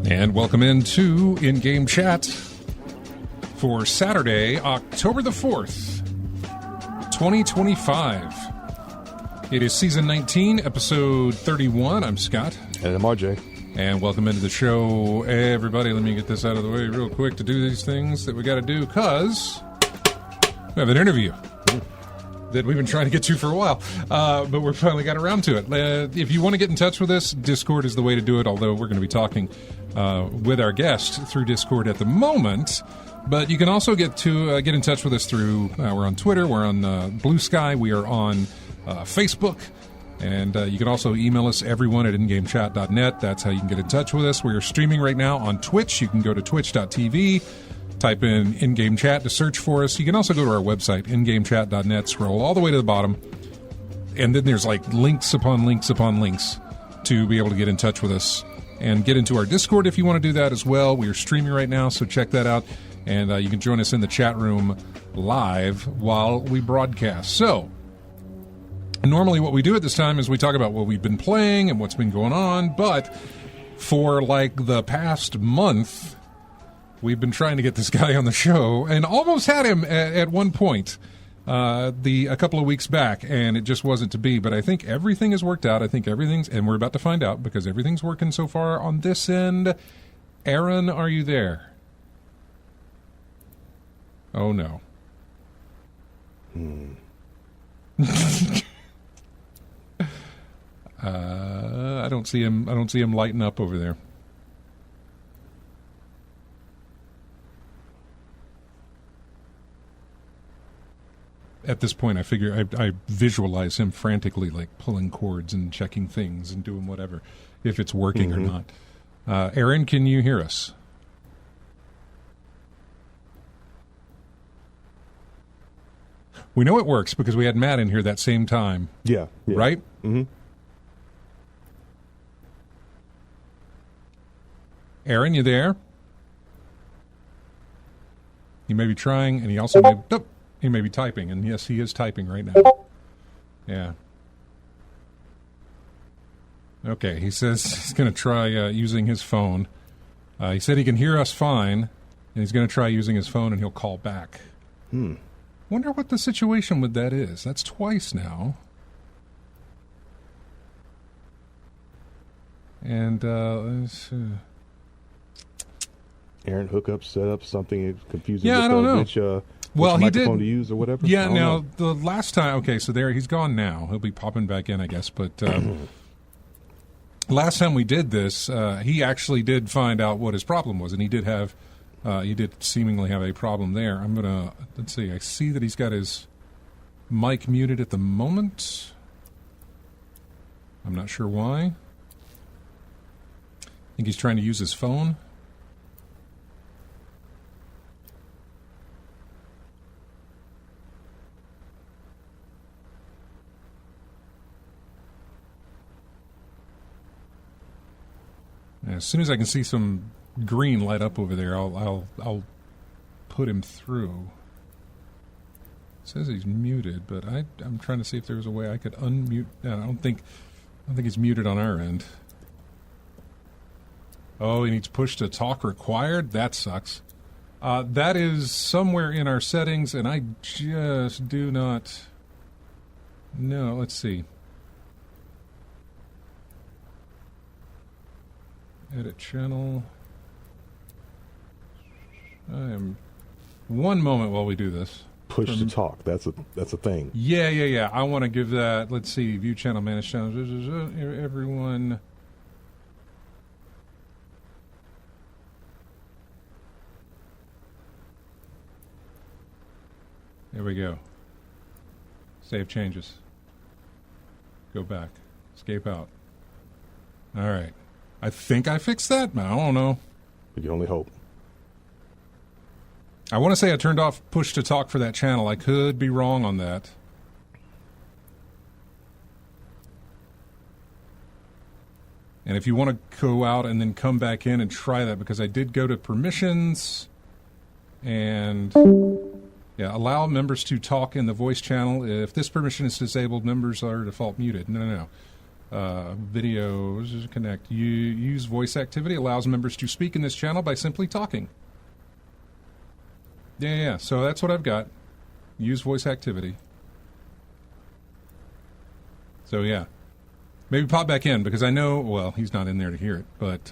And welcome into In-Game Chat for Saturday, October the 4th, 2025. It is Season 19, Episode 31. I'm Scott. And I'm RJ. And welcome into the show, everybody. Let me get this out of the way real quick to do these things that we got to do, because we have an interview that we've been trying to get to for a while, but we finally got around to it. If you want to get in touch with us, Discord is the way to do it, although we're going to be talking with our guest through Discord at the moment. But you can also get in touch with us through, we're on Twitter, we're on Blue Sky, we are on Facebook, and you can also email us, everyone at ingamechat.net. That's how you can get in touch with us. We are streaming right now on Twitch. You can go to twitch.tv, type in Game Chat to search for us. You can also go to our website, ingamechat.net, scroll all the way to the bottom, and then there's like links upon links upon links to be able to get in touch with us and get into our Discord if you want to do that as well. We are streaming right now, so check that out, and you can join us in the chat room live while we broadcast. So, normally what we do at this time is we talk about what we've been playing and what's been going on, but for like the past month, we've been trying to get this guy on the show and almost had him at one point a couple of weeks back, and it just wasn't to be. But I think everything has worked out. I think everything's, and we're about to find out because everything's working so far on this end. Aaron, are you there? Oh no. I don't see him. I don't see him lighting up over there. At this point, I figure I visualize him frantically, like pulling cords and checking things and doing whatever, if it's working or not. Aaron, can you hear us? We know it works because we had Matt in here that same time. Yeah. Right? Mm-hmm. Aaron, you there? He may be trying, and he also may... Oh, he may be typing, and yes, he is typing right now. Yeah. Okay, he says he's going to try using his phone. He said he can hear us fine, and he's going to try using his phone, and he'll call back. Wonder what the situation with that is. That's twice now. And, Aaron, hookup, setup, something confusing. Yeah, I don't know. Which, well, he did. To use or whatever. Yeah, now the last time. Okay, so there he's gone now. He'll be popping back in, I guess. But last time we did this, he actually did find out what his problem was, and he did have, he did seemingly have a problem there. I'm gonna let's see. I see that he's got his mic muted at the moment. I'm not sure why. I think he's trying to use his phone. As soon as I can see some green light up over there, I'll put him through. It says he's muted, but I'm trying to see if there's a way I could unmute. I don't think he's muted on our end. Oh, he needs push to talk required? That sucks. That is somewhere in our settings, and I just do not No, let's see. Edit channel. I am... One moment while we do this. Push to talk. That's a thing. Yeah. I want to give that... Let's see. View channel, manage channels. Everyone... There we go. Save changes. Go back. Escape out. All right. I think I fixed that. I don't know. We can only hope. I want to say I turned off push to talk for that channel. I could be wrong on that. And if you want to go out and then come back in and try that, because I did go to permissions and... Yeah, allow members to talk in the voice channel. If this permission is disabled, members are default muted. No. Videos, connect. Use voice activity allows members to speak in this channel by simply talking. Yeah. So that's what I've got. Use voice activity. So, yeah. Maybe pop back in, because I know, well, he's not in there to hear it, but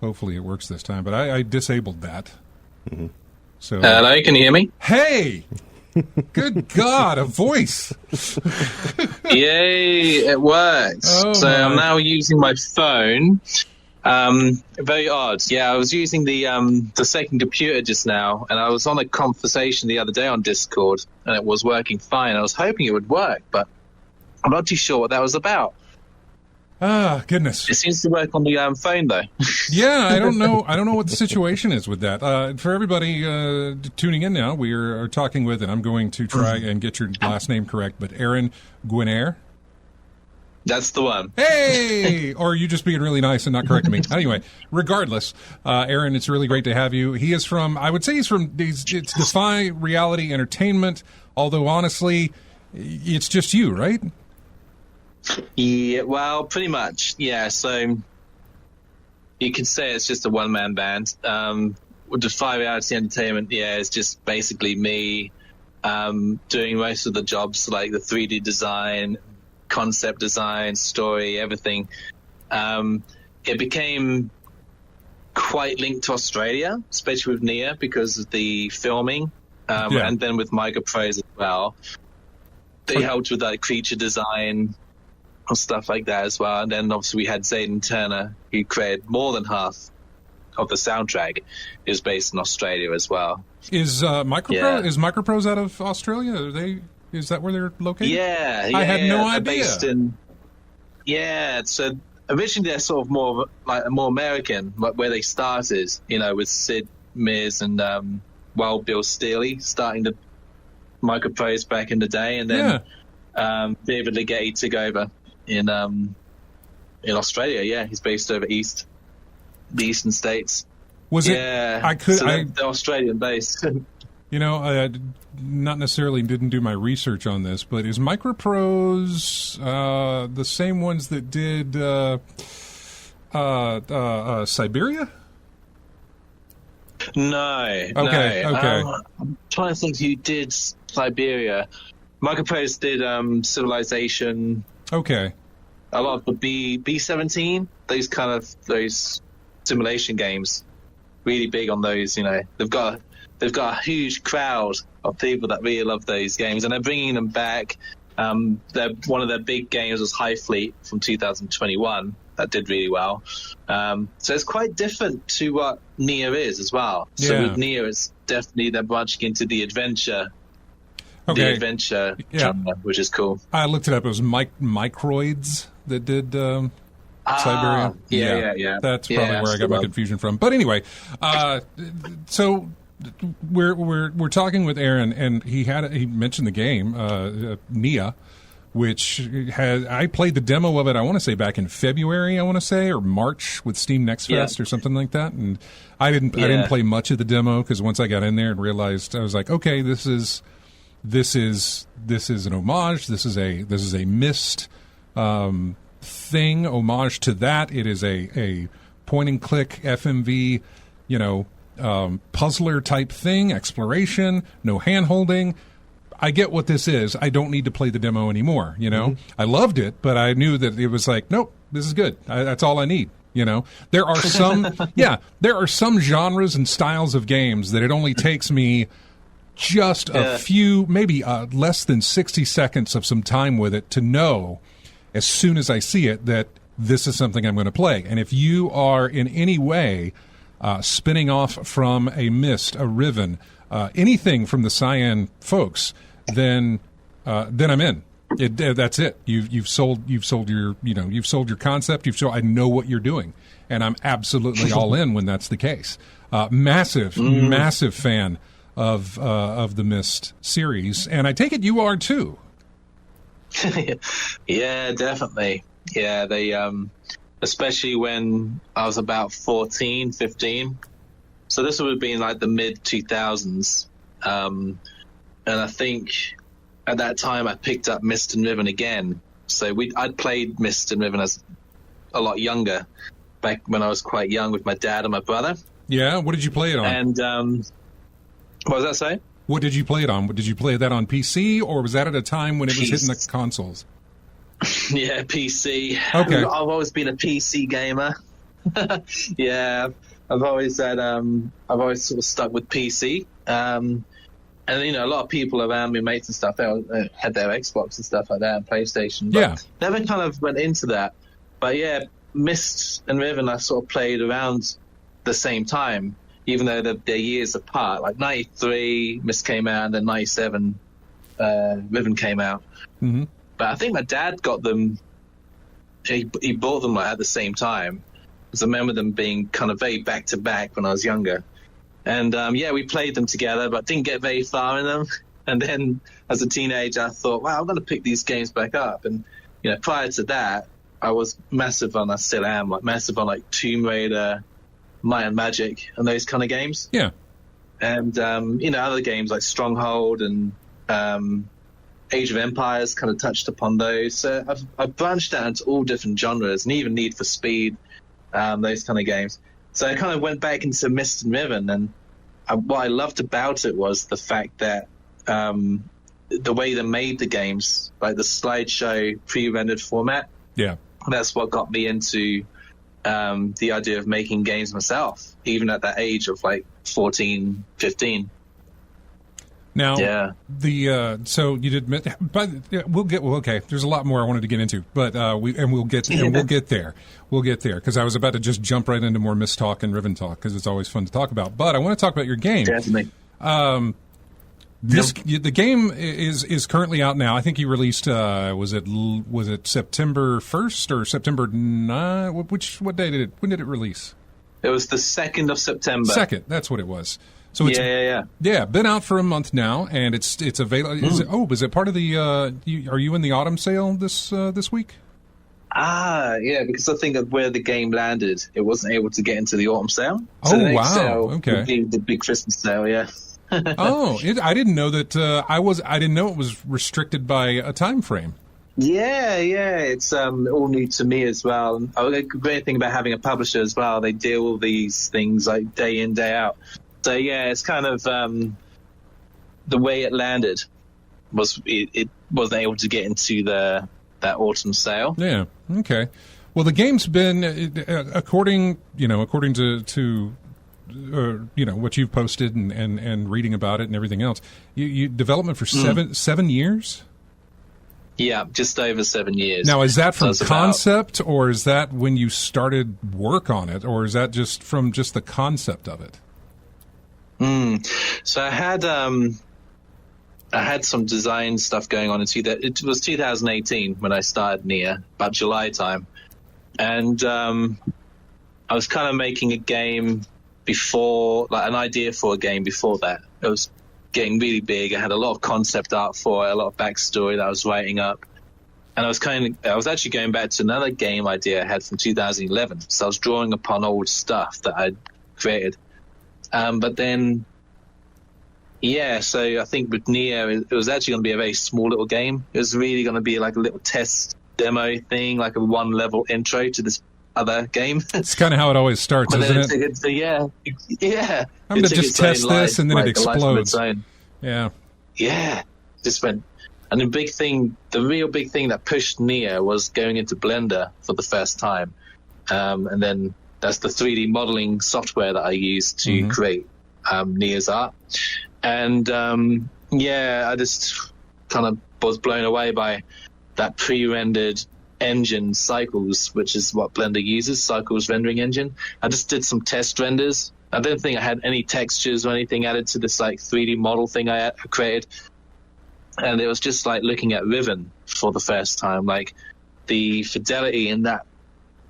hopefully it works this time. But I disabled that. Mm-hmm. So, hello, can you hear me? Hey! Good God, a voice! Yay, it works. Oh, so I'm now using my phone. Very odd. Yeah, I was using the second computer just now, and I was on a conversation the other day on Discord, and it was working fine. I was hoping it would work, but I'm not too sure what that was about. Ah, goodness. It seems to work on the phone, though. Yeah, I don't know what the situation is with that. For everybody tuning in now, we are talking with, and I'm going to try and get your last name correct, but Aaron Gwynaire. That's the one. Hey! Or are you just being really nice and not correcting me? Anyway, regardless, Aaron, it's really great to have you. He is from, I would say it's Defy Reality Entertainment, although honestly, it's just you, right? Yeah, well, pretty much. Yeah, so you could say it's just a one-man band. With Defy Reality Entertainment, yeah, it's just basically me doing most of the jobs, like the 3D design, concept design, story, everything. It became quite linked to Australia, especially with Neyyah, because of the filming, and then with Microprose as well. They helped with like creature design, stuff like that as well. And then obviously we had Zayden Turner, who created more than half of the soundtrack, is based in Australia as well. Is Microprose out of Australia? Is that where they're located? Yeah, I had no idea. Based in, so originally they're sort of more American, where they started, with Sid Meier's and Wild Bill Steely starting the Microprose back in the day, and then David Leggetti took over in Australia. Yeah, he's based over the eastern states. They're Australian based. I not necessarily didn't do my research on this, but is Microprose the same ones that did Siberia? No. Okay. I'm trying to think who did Siberia. Microprose did Civilization. Okay. A lot of the B-17, those simulation games, really big on those. They've got a huge crowd of people that really love those games, and they're bringing them back. One of their big games was High Fleet from 2021. That did really well. So it's quite different to what Neyyah is as well. So with Neyyah, it's definitely they're branching into the adventure. Okay. The adventure genre, which is cool. I looked it up. It was Microids that did Siberia. Yeah. That's probably where I got my confusion from. But anyway, so we're talking with Aaron, and he mentioned the game Neyyah, which I played the demo of it. I want to say back in February, or March with Steam Next Fest or something like that. And I didn't play much of the demo, because once I got in there and realized, I was like, okay, this is an homage. This is a Myst thing, homage to that. It is a point and click FMV, puzzler type thing, exploration, no hand holding. I get what this is. I don't need to play the demo anymore. You know, I loved it, but I knew that it was like, nope, this is good. That's all I need. You know, there are some, there are some genres and styles of games that it only takes me just a few, maybe less than 60 seconds of some time with it to know as soon as I see it that this is something I'm going to play. And if you are in any way spinning off from a Myst, a Riven, anything from the Cyan folks, then I'm in. That's it. You've sold your concept. I know what you're doing, and I'm absolutely all in when that's the case. Massive fan of the Myst series, and I take it you are too. Yeah, definitely. Yeah, they especially when I was about 14, 15. So this would have been like the mid 2000s, and I think. At that time, I picked up Myst and Riven again. So I'd played Myst and Riven as a lot younger, back when I was quite young with my dad and my brother. Yeah, what did you play it on? And what was that say? What did you play it on? Did you play that on PC, or was that at a time when it was hitting the consoles? Yeah, PC. Okay. I've always been a PC gamer. Yeah, I've always sort of stuck with PC. And, a lot of people around me, mates and stuff, they had their Xbox and stuff like that, and PlayStation. But never kind of went into that. But, yeah, Myst and Riven, I sort of played around the same time, even though they're years apart. Like, 93, Myst came out, and then 97, Riven came out. Mm-hmm. But I think my dad got them, he bought them at the same time. Because I remember them being kind of very back-to-back when I was younger. And, we played them together, but didn't get very far in them. And then as a teenager, I thought, wow, I'm going to pick these games back up. And, prior to that, I was massive on, I still am, massive on, Tomb Raider, Might and Magic, and those kind of games. Yeah. And, other games like Stronghold and Age of Empires kind of touched upon those. So I've branched out into all different genres, and even Need for Speed, those kind of games. So I kind of went back into Myst and Riven, and what I loved about it was the fact that the way they made the games, like the slideshow pre-rendered format, that's what got me into the idea of making games myself, even at that age of 14, 15. Now, so you did, but okay. There's a lot more I wanted to get into, but we'll get there because I was about to just jump right into more Myst talk and Riven talk because it's always fun to talk about. But I want to talk about your game. Definitely. The game is currently out now. I think you released was it September 1st or September 9th? When did it release? It was the 2nd of September. 2nd, that's what it was. So it's, yeah. Been out for a month now, and it's available. Is it part of the? Are you in the autumn sale this week? Yeah, because I think of where the game landed, it wasn't able to get into the autumn sale. So the next wow! Sale Okay, would be the big Christmas sale. Yeah. I didn't know that. I didn't know it was restricted by a time frame. Yeah, it's all new to me as well. And the great thing about having a publisher as well, they deal with these things day in, day out. So yeah, it's kind of the way it landed was it wasn't able to get into that autumn sale. Yeah. Okay. Well, the game's been according to what you've posted and reading about it and everything else. You development for 7 years. Yeah, just over 7 years. Now, is that from concept, or is that when you started work on it, or is that just from the concept of it? So I had some design stuff going on it was 2018 when I started Neyyah, about July time, and I was kind of making a game before, an idea for a game before that. It was getting really big. I had a lot of concept art for it, a lot of backstory that I was writing up, and I was actually going back to another game idea I had from 2011. So I was drawing upon old stuff that I'd created. But then, so I think with Neyyah, it was actually going to be a very small little game. It was really going to be like a little test demo thing, like a one-level intro to this other game. It's kind of how it always starts, isn't it? Yeah. I'm going to just test this, and then it explodes. Yeah. just went. And the real big thing that pushed Neyyah was going into Blender for the first time. And then that's the 3D modeling software that I use to create Neyyah's art. And I just kind of was blown away by that pre-rendered engine, Cycles, which is what Blender uses, Cycles rendering engine. I just did some test renders. I don't think I had any textures or anything added to this like 3D model thing I created. And it was just like looking at Riven for the first time, like the fidelity in that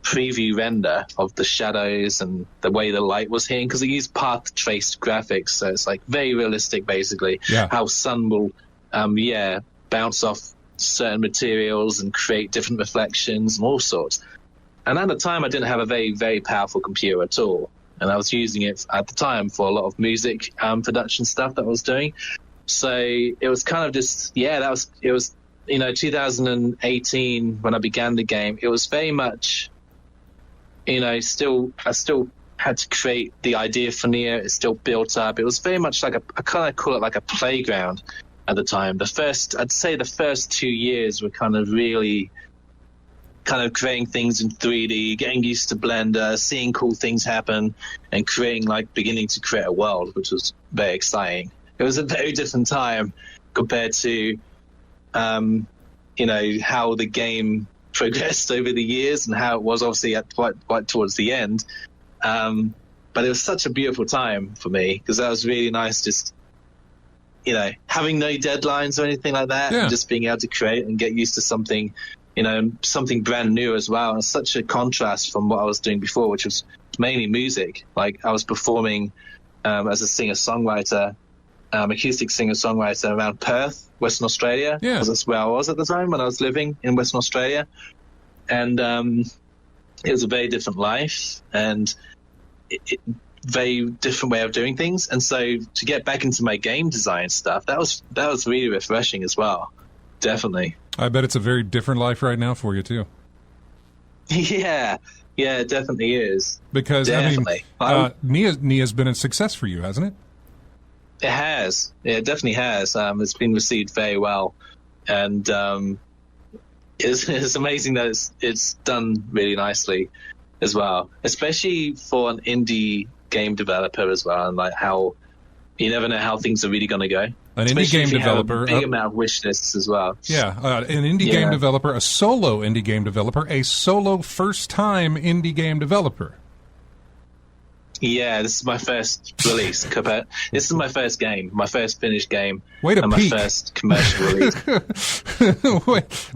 preview render of the shadows and the way the light was hitting, because it used path traced graphics, so it's like very realistic basically. How sun will bounce off certain materials and create different reflections and all sorts. And at the time I didn't have a very, very powerful computer at all, and I was using it at the time for a lot of music production stuff that I was doing. So it was kind of just it was 2018 when I began the game. It was very much I still had to create the idea for Neyyah. It's still built up. It was very much like I kind of call it like a playground at the time. I'd say the first 2 years were kind of really kind of creating things in 3D, getting used to Blender, seeing cool things happen, and beginning to create a world, which was very exciting. It was a very different time compared to, how the game progressed over the years and how it was obviously at quite towards the end. But it was such a beautiful time for me, because that was really nice, just having no deadlines or anything like that, and just being able to create and get used to something brand new as well. And such a contrast from what I was doing before, which was mainly music. Like I was performing as a singer-songwriter, acoustic singer-songwriter around Perth, Western Australia, because that's where I was at the time when I was living in Western Australia. And it was a very different life and very different way of doing things. And so to get back into my game design stuff, that was really refreshing as well. Definitely. I bet it's a very different life right now for you too. Yeah, it definitely is. Because definitely. Neyyah's been a success for you, hasn't it? It has. Yeah, it definitely has. It's been received very well, and it's amazing that it's done really nicely as well, especially for an indie game developer as well. And like how you never know how things are really going to go. An indie game developer, a big amount of wish lists as well. An indie game developer, a solo indie game developer, a solo first-time indie game developer. Yeah, this is my first release, Cuphead. This is my first game, my first finished game, Way to and peak. my first commercial release.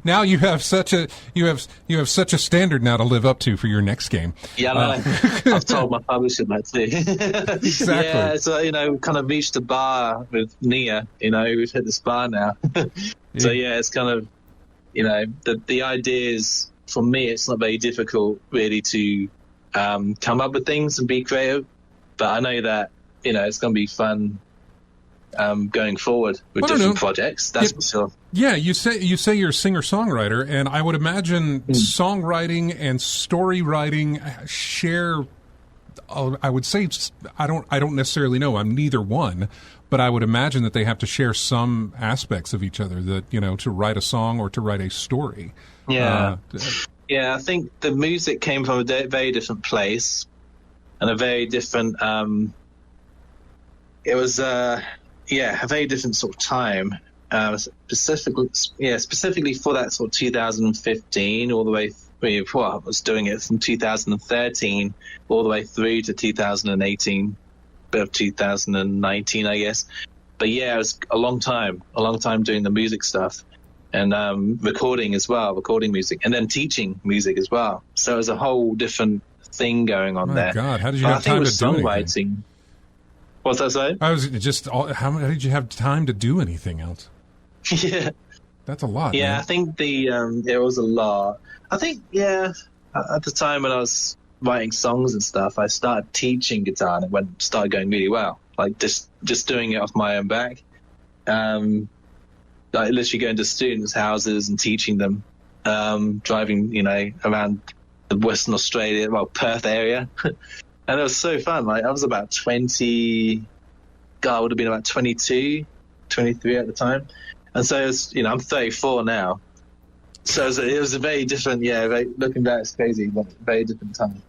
Now you have such a standard now to live up to for your next game. Yeah, I've told my publisher that too. Exactly. Yeah, so kind of reached the bar with Neyyah. We've hit this bar now. So it's kind of the ideas for me. It's not very difficult really to come up with things and be creative, but I know that it's going to be fun going forward with different projects. That's for sure. Yeah, you say you're a singer-songwriter, and I would imagine songwriting and story writing share. I would say I don't necessarily know. I'm neither one, but I would imagine that they have to share some aspects of each other. That to write a song or to write a story. Yeah. Yeah, I think the music came from a very different place and a very different. It was a very different sort of time. Specifically for that sort of 2015 all the way. I was doing it from 2013 all the way through to 2018, bit of 2019, I guess. But it was a long time doing the music stuff. And recording music, and then teaching music as well. So it was a whole different thing going on there. God, how did you have time to do anything? What's that say? I was just, how did you have time to do anything else? Yeah. That's a lot. Yeah, man. I think it was a lot. I think, at the time when I was writing songs and stuff, I started teaching guitar and it started going really well. Like just doing it off my own back. Like literally going to students' houses and teaching them, driving, around the Western Australia, Perth area. And it was so fun. Like I was about 20, I would have been about 22, 23 at the time. And so I'm 34 now. So it was a very different, looking back, it's crazy, but very different time.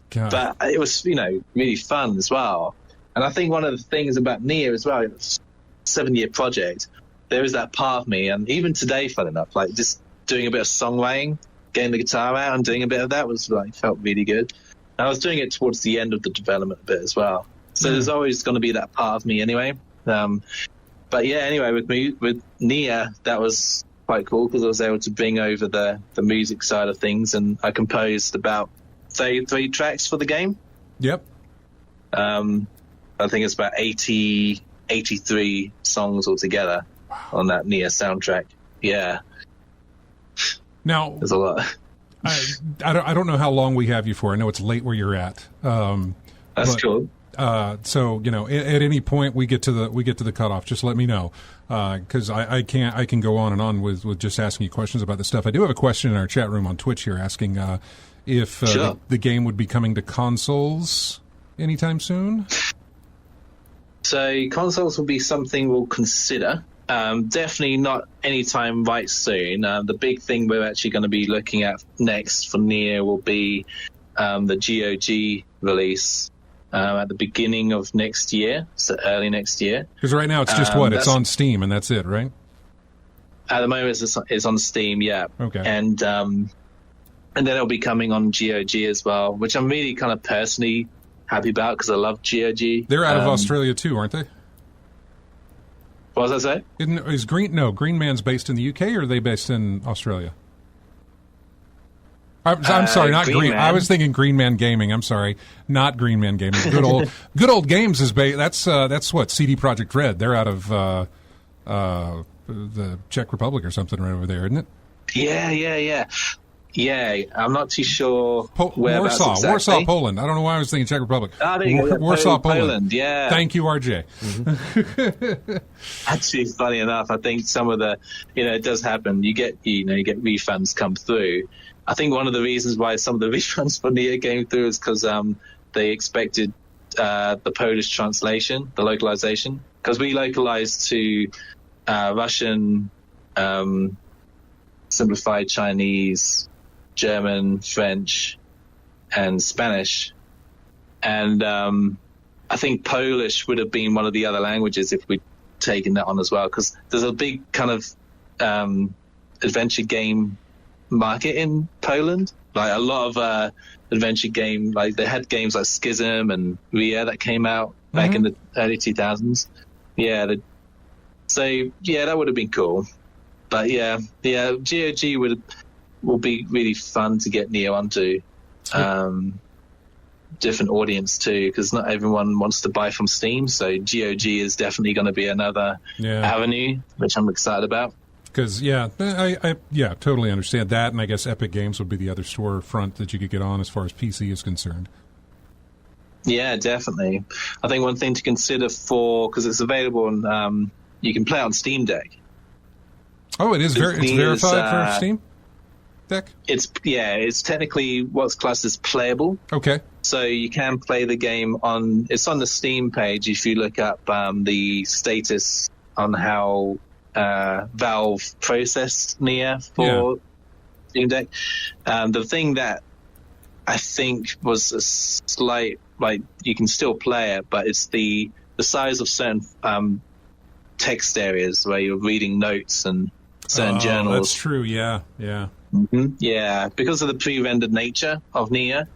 God. But it was, really fun as well. And I think one of the things about Neyyah as well, it was a 7-year project. There was that part of me, and even today, fun enough, like just doing a bit of songwriting, getting the guitar out and doing a bit of that was felt really good. And I was doing it towards the end of the development a bit as well. So there's always going to be that part of me anyway. But yeah, anyway, with Neyyah, that was quite cool because I was able to bring over the music side of things, and I composed about 33 tracks for the game. Yep. I think it's about 83 songs altogether on that Neyyah soundtrack. Yeah. Now, there's a lot. I don't know how long we have you for. I know it's late where you're at. That's cool. So at any point we get to the cutoff, just let me know, because I can go on and on with just asking you questions about this stuff. I do have a question in our chat room on Twitch here asking if sure. the game would be coming to consoles anytime soon. So consoles will be something we'll consider. Definitely not anytime right soon. The big thing we're actually going to be looking at next for Neyyah will be the GOG release at the beginning of next year, so early next year. Because right now it's just it's on Steam and that's it, right? At the moment it's on Steam, yeah. Okay. And then it'll be coming on GOG as well, which I'm really kind of personally happy about because I love GOG. They're out of Australia too, aren't they? What was I say? Green Man's based in the UK, or are they based in Australia? I'm sorry, not Green Man. I was thinking Green Man Gaming. I'm sorry, not Green Man Gaming. Good old Games is based. That's what CD Projekt Red. They're out of the Czech Republic or something right over there, isn't it? Yeah. I'm not too sure whereabouts exactly. Warsaw, Poland. I don't know why I was thinking Czech Republic. There you go. Warsaw, Poland. Yeah. Thank you, RJ. Mm-hmm. Actually, funny enough, I think some of the, it does happen. You get refunds come through. I think one of the reasons why some of the refunds for Neyyah came through is because they expected the Polish translation, the localization, because we localized to Russian, simplified Chinese, German, French, and Spanish. And I think Polish would have been one of the other languages if we'd taken that on as well, because there's a big kind of adventure game market in Poland. Like a lot of adventure game, like they had games like Schism and Neyyah that came out back in the early 2000s. Yeah. That would have been cool. But GOG will be really fun to get Neyyah onto. Different audience too, because not everyone wants to buy from Steam. So GOG is definitely going to be another avenue, which I'm excited about. Because I totally understand that, and I guess Epic Games would be the other storefront that you could get on as far as PC is concerned. Yeah, definitely. I think one thing to consider because it's available on, you can play on Steam Deck. Oh, it's verified for Steam Deck? It's technically what's classed as playable. Okay. So you can play the game it's on the Steam page if you look up the status on how Valve processed Neyyah for Steam Deck. The thing that I think was a slight, you can still play it, but it's the size of certain text areas where you're reading notes and certain journals. That's true, yeah. Mm-hmm. Yeah, because of the pre-rendered nature of Neyyah,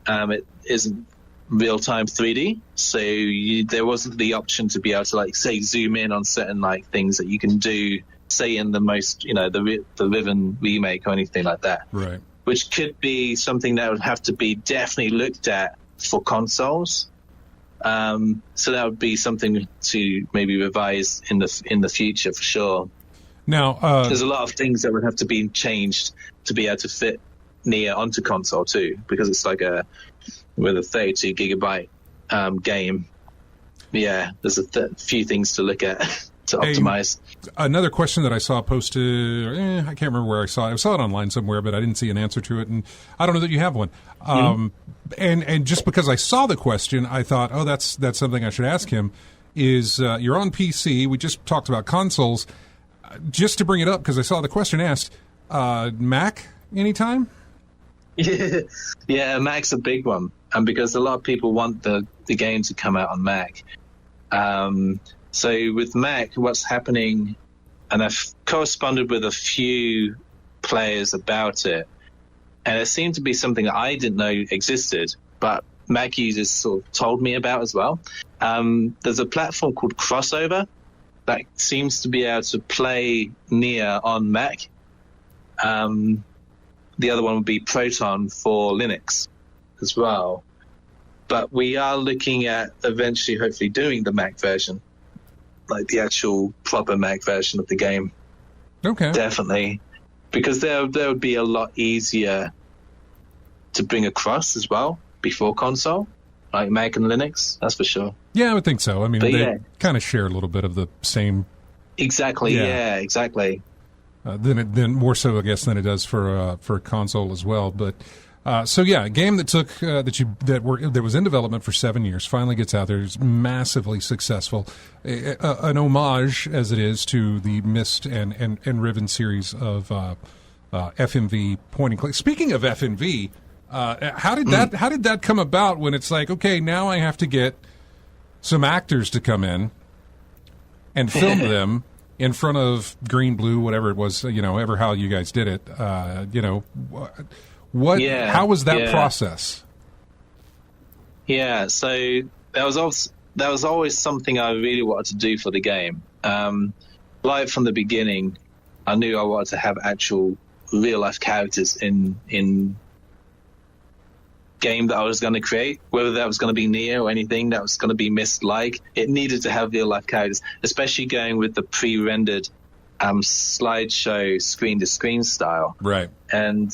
it isn't real-time 3D, so there wasn't the option to be able to zoom in on certain things that you can do, say in the most the Riven remake or anything like that, right? Which could be something that would have to be definitely looked at for consoles. So that would be something to maybe revise in the future for sure. Now there's a lot of things that would have to be changed to be able to fit Neyyah onto console too, because it's with a 32 gigabyte game. Yeah, there's a few things to look at to optimize. Another question that I saw posted, I can't remember where I saw it. I saw it online somewhere, but I didn't see an answer to it, and I don't know that you have one. And just because I saw the question, I thought, that's something I should ask him. Is you're on PC? We just talked about consoles. just to bring it up, because I saw the question asked, Mac anytime? Yeah, Mac's a big one, and because a lot of people want the game to come out on Mac. So with Mac, what's happening, and I've corresponded with a few players about it, and it seemed to be something that I didn't know existed, but Mac users sort of told me about as well. There's a platform called Crossover that seems to be able to play Neyyah on Mac. The other one would be Proton for Linux as well. But we are looking at eventually, hopefully, doing the Mac version, like the actual proper Mac version of the game. Okay. Definitely. Because there would be a lot easier to bring across as well before console, like Mac and Linux, that's for sure. Yeah, I would think so. I mean, But they yeah. kind of share a little bit of the same. Exactly, yeah exactly. Then more so, I guess, than it does for console as well. But so yeah, a game that took that was in development for 7 years finally gets out there. It's massively successful, an homage as it is to the Myst and Riven series of FMV point and click. Speaking of FMV, how did that come about? When it's like, okay, now I have to get some actors to come in and film them in front of green, blue, whatever it was, ever how you guys did it, what? Yeah, how was that yeah. process? Yeah, so that was always something I really wanted to do for the game. Right from the beginning, I knew I wanted to have actual real life characters in game that I was going to create, whether that was going to be Neyyah or anything that was going to be Myst-like. It needed to have real life characters, especially going with the pre-rendered slideshow screen-to-screen style. Right. And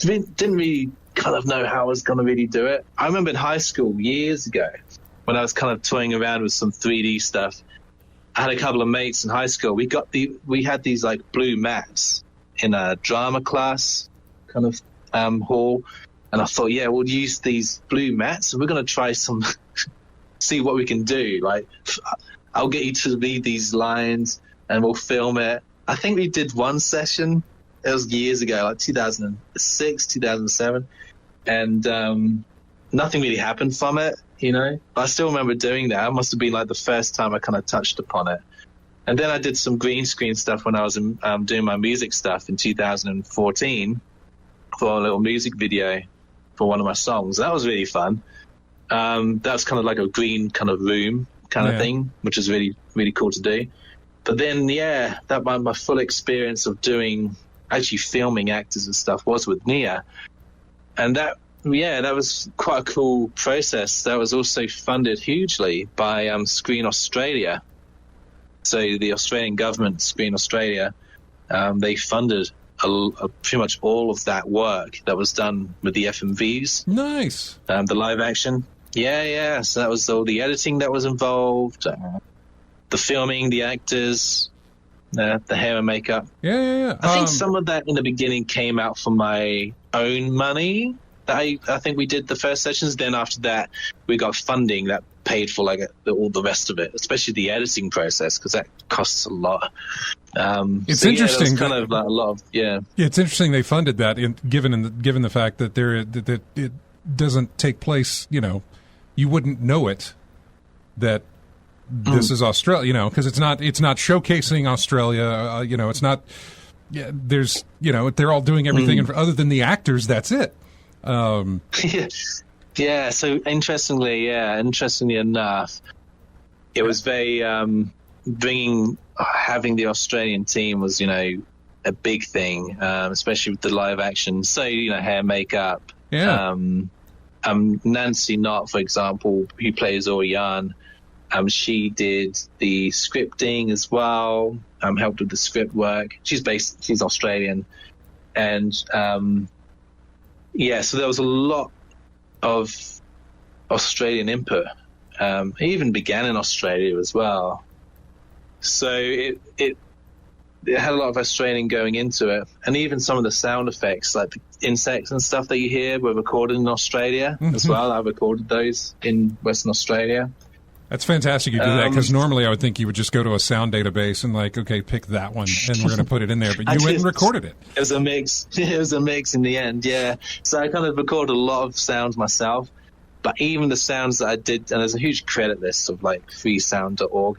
didn't really kind of know how I was going to really do it. I remember in high school years ago when I was kind of toying around with some 3D stuff. I had a couple of mates in high school. We had these like blue mats in a drama class kind of hall. And I thought, yeah, we'll use these blue mats and we're going to try see what we can do. Like, I'll get you to read these lines and we'll film it. I think we did one session. It was years ago, like 2006, 2007. And nothing really happened from it, But I still remember doing that. It must have been like the first time I kind of touched upon it. And then I did some green screen stuff when I was doing my music stuff in 2014 for a little music video for one of my songs. That was really fun. That was kind of like a green kind of room kind of thing, which is really, really cool to do. But then, that my full experience of actually filming actors and stuff was with Neyyah. And that was quite a cool process. That was also funded hugely by Screen Australia. So the Australian government, Screen Australia, they funded pretty much all of that work that was done with the FMVs. Nice. The live action. Yeah. So that was all the editing that was involved, the filming, the actors, the hair and makeup. Yeah. I think some of that in the beginning came out from my own money. I think we did the first sessions. Then after that, we got funding that paid for all the rest of it, especially the editing process, because that costs a lot. It's interesting. Kind of like a lot of It's interesting they funded that, given the fact that that it doesn't take place. You wouldn't know it that this is Australia. Because it's not showcasing Australia. It's not. Yeah, there's they're all doing everything other than the actors. That's it. Yeah. So interestingly enough, it was very having the Australian team was a big thing, especially with the live action. So hair, makeup. Yeah. Nancy Knott, for example, who plays Oriane, she did the scripting as well. Helped with the script work. She's Australian, and so there was a lot of Australian input. It even began in Australia as well. So it had a lot of Australian going into it. And even some of the sound effects, like the insects and stuff that you hear, were recorded in Australia as well. I recorded those in Western Australia. That's fantastic you did that, because normally I would think you would just go to a sound database and like, okay, pick that one, and we're going to put it in there. But you went and recorded it. It was a mix. It was a mix in the end, yeah. So I kind of recorded a lot of sounds myself, but even the sounds that I did, and there's a huge credit list of like freesound.org,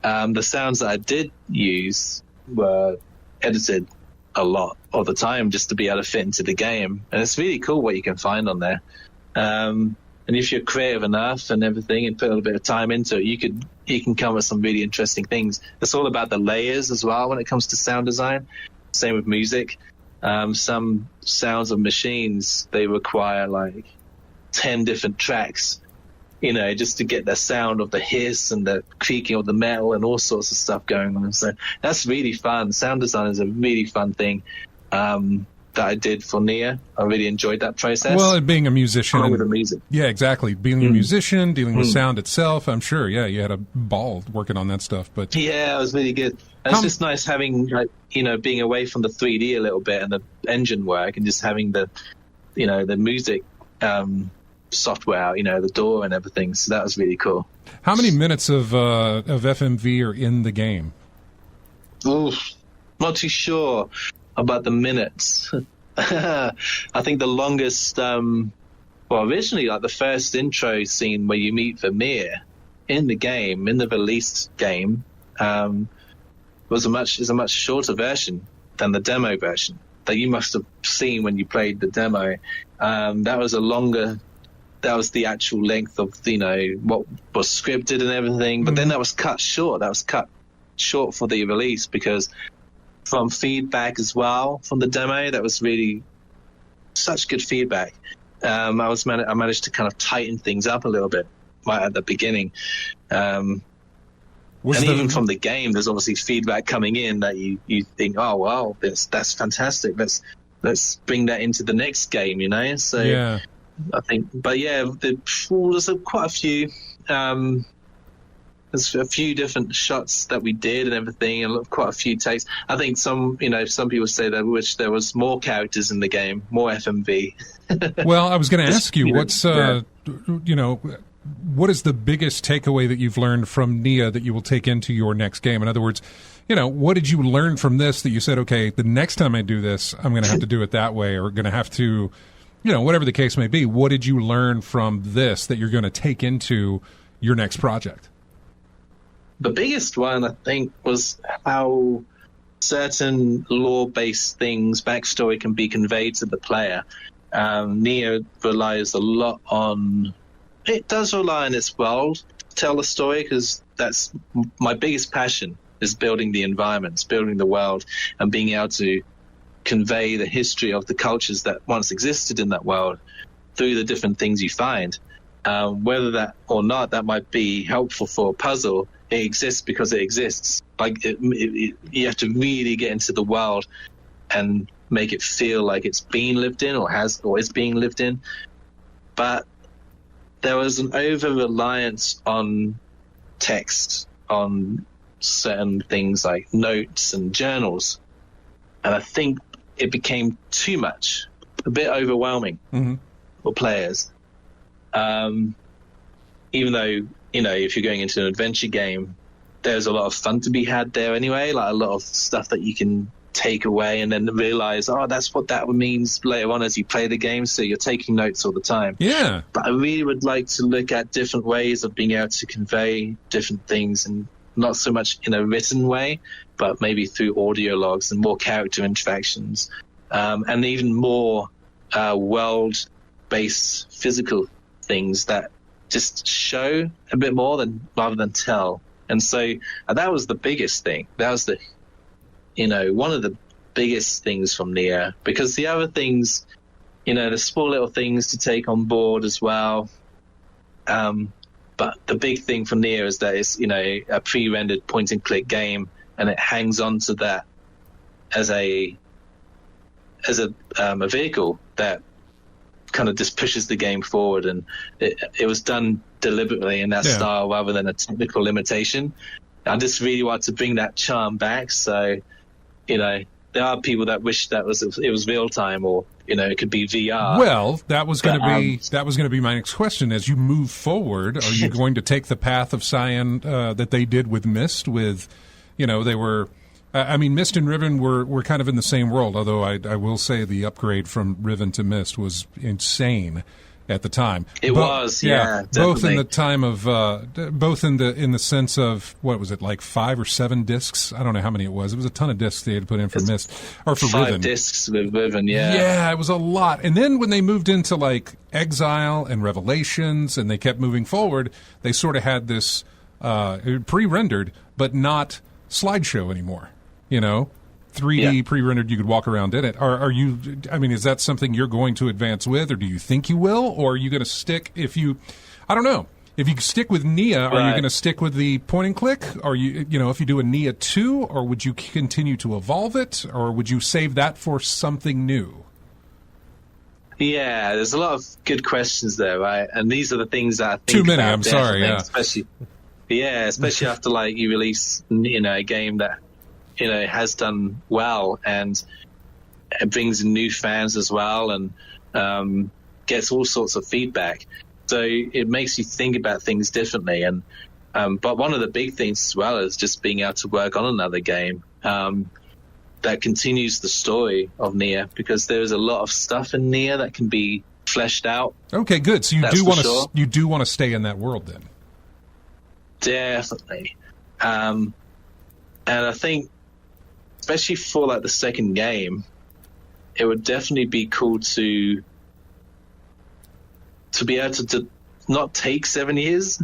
the sounds that I did use were edited a lot of the time just to be able to fit into the game. And it's really cool what you can find on there. And if you're creative enough and everything and put a little bit of time into it, you can come with some really interesting things. It's all about the layers as well when it comes to sound design. Same with music. Some sounds of machines, they require like 10 different tracks, just to get the sound of the hiss and the creaking of the metal and all sorts of stuff going on. So that's really fun. Sound design is a really fun thing. That I did for Neyyah. I really enjoyed that process. Well, being a musician. With the music. Yeah, exactly. Being a musician, dealing with sound itself, I'm sure, yeah, you had a ball working on that stuff. But yeah, it was really good. It's just nice having, being away from the 3D a little bit and the engine work and just having the music software out, the DAW and everything. So that was really cool. How many minutes of FMV are in the game? Oof, not too sure about the minutes. I think the longest, originally, like the first intro scene where you meet Vermeer in the game, in the released game, is a much shorter version than the demo version that you must have seen when you played the demo. That was the actual length of, what was scripted and everything, but then that was cut short. That was cut short for the release because from feedback as well from the demo, that was really such good feedback. I managed to kind of tighten things up a little bit right at the beginning. Even from the game, there's obviously feedback coming in that you think, oh wow, that's fantastic. Let's bring that into the next game, So yeah. I think, but yeah, there's quite a few. There's a few different shots that we did and everything, and quite a few takes. I think some people say they wish there was more characters in the game, more FMV. Well, I was going to ask you, what's what is the biggest takeaway that you've learned from Neyyah that you will take into your next game? In other words, what did you learn from this that you said, okay, the next time I do this, I'm going to have to do it that way, or going to have to, whatever the case may be. What did you learn from this that you're going to take into your next project? The biggest one, I think, was how certain lore-based things, backstory, can be conveyed to the player. Neyyah relies a lot on... It does rely on its world to tell the story, because that's my biggest passion, is building the environments, building the world, and being able to convey the history of the cultures that once existed in that world through the different things you find. Whether that or not, that might be helpful for a puzzle. It exists because it exists. You have to really get into the world and make it feel like it's being lived in or is being lived in. But there was an over-reliance on text, on certain things like notes and journals. And I think it became too much, a bit overwhelming for players. Even though, if you're going into an adventure game, there's a lot of fun to be had there anyway, like a lot of stuff that you can take away and then realize, that's what that means later on as you play the game, so you're taking notes all the time. Yeah. But I really would like to look at different ways of being able to convey different things, and not so much in a written way, but maybe through audio logs and more character interactions, and even more world-based physical things that just show a bit more rather than tell. And so that was the biggest thing. That was one of the biggest things from Neyyah, because the other things, the small little things to take on board as well. But the big thing from Neyyah is that it's, a pre-rendered point-and-click game, and it hangs on to that as a vehicle that kind of just pushes the game forward, and it was done deliberately in that style rather than a technical limitation. I just really want to bring that charm back. So, there are people that wish it was real time, or It could be VR. Well, that was going to be my next question. As you move forward, are you going to take the path of Cyan that they did with Myst? With, they were. Myst and Riven were kind of in the same world. Although I will say the upgrade from Riven to Myst was insane at the time. It was, yeah, both in the time of, both in the sense of, what was it, like 5 or 7 discs? I don't know how many it was. It was a ton of discs they had to put in for Myst or for 5 Riven. 5 discs with Riven, yeah. Yeah, it was a lot. And then when they moved into like Exile and Revelations, and they kept moving forward, they sort of had this pre-rendered, but not slideshow anymore. 3D pre-rendered, you could walk around in it. Are you? Is that something you're going to advance with, or do you think you will, or are you going to stick? I don't know. If you stick with Neyyah, are you going to stick with the point and click? Or if you do a Neyyah 2, or would you continue to evolve it, or would you save that for something new? Yeah, there's a lot of good questions there, right? And these are the things that I think too many. I'm sorry. Especially after like you release a game that has done well and it brings in new fans as well, and gets all sorts of feedback. So it makes you think about things differently. And but one of the big things as well is just being able to work on another game that continues the story of Neyyah, because there's a lot of stuff in Neyyah that can be fleshed out. Okay, good. So you do want to stay in that world then? Definitely. And I think, especially for like the second game, it would definitely be cool to be able to not take 7 years,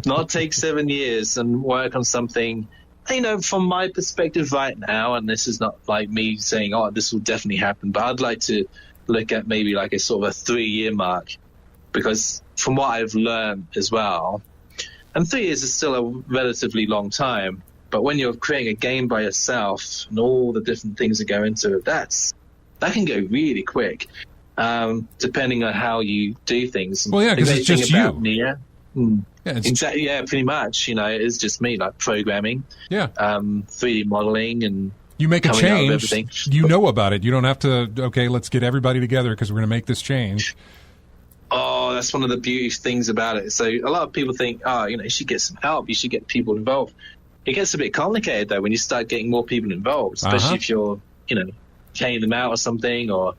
not take 7 years and work on something, from my perspective right now, and this is not like me saying, oh, this will definitely happen, but I'd like to look at maybe like a sort of a 3-year mark, because from what I've learned as well, and 3 years is still a relatively long time, but when you're creating a game by yourself and all the different things that go into it, that can go really quick, depending on how you do things. Well, yeah, because it's just you. Neyyah, exactly. Yeah, pretty much. It's just me, like programming, 3D modeling, and you make a change. You know about it. You don't have to. Okay, let's get everybody together because we're going to make this change. Oh, that's one of the beauty things about it. So a lot of people think, you should get some help. You should get people involved. It gets a bit complicated, though, when you start getting more people involved, especially if you're, paying them out or something, or,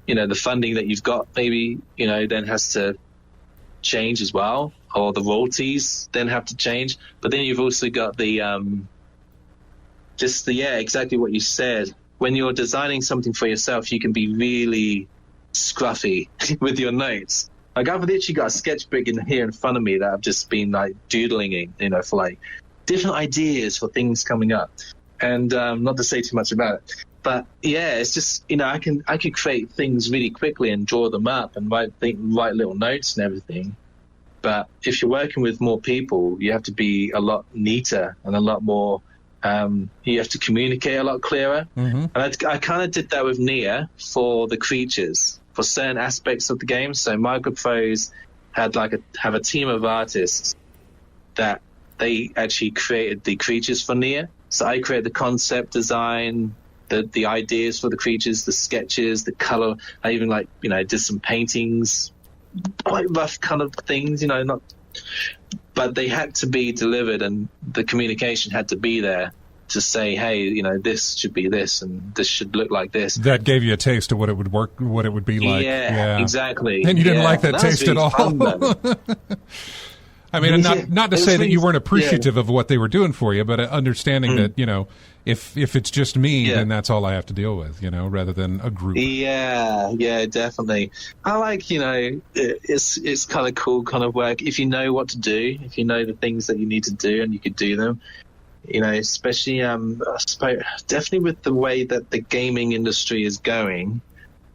the funding that you've got maybe, then has to change as well, or the royalties then have to change. But then you've also got the, exactly what you said. When you're designing something for yourself, you can be really scruffy with your notes. Like, I've literally got a sketchbook here in front of me that I've just been, like, doodling in, for, like, different ideas for things coming up, and not to say too much about it, but yeah, it's just I could create things really quickly and draw them up and write little notes and everything. But if you're working with more people, you have to be a lot neater and a lot more. You have to communicate a lot clearer. And I kind of did that with Neyyah for the creatures, for certain aspects of the game. So Microprose had have a team of artists that they actually created the creatures for Neyyah. So I created the concept design, the ideas for the creatures, the sketches, the color. I even did some paintings, quite rough kind of things, but they had to be delivered, and the communication had to be there to say, hey, this should be this, and this should look like this. That gave you a taste of what it would be like. Yeah. Exactly. And you didn't like that taste really at all. Fun, not to say that you weren't appreciative of what they were doing for you, but understanding that, if it's just me, then that's all I have to deal with, rather than a group. Yeah, definitely. I like, it's kind of cool kind of work. If you know what to do, if you know the things that you need to do and you could do them, especially, I suppose, definitely with the way that the gaming industry is going,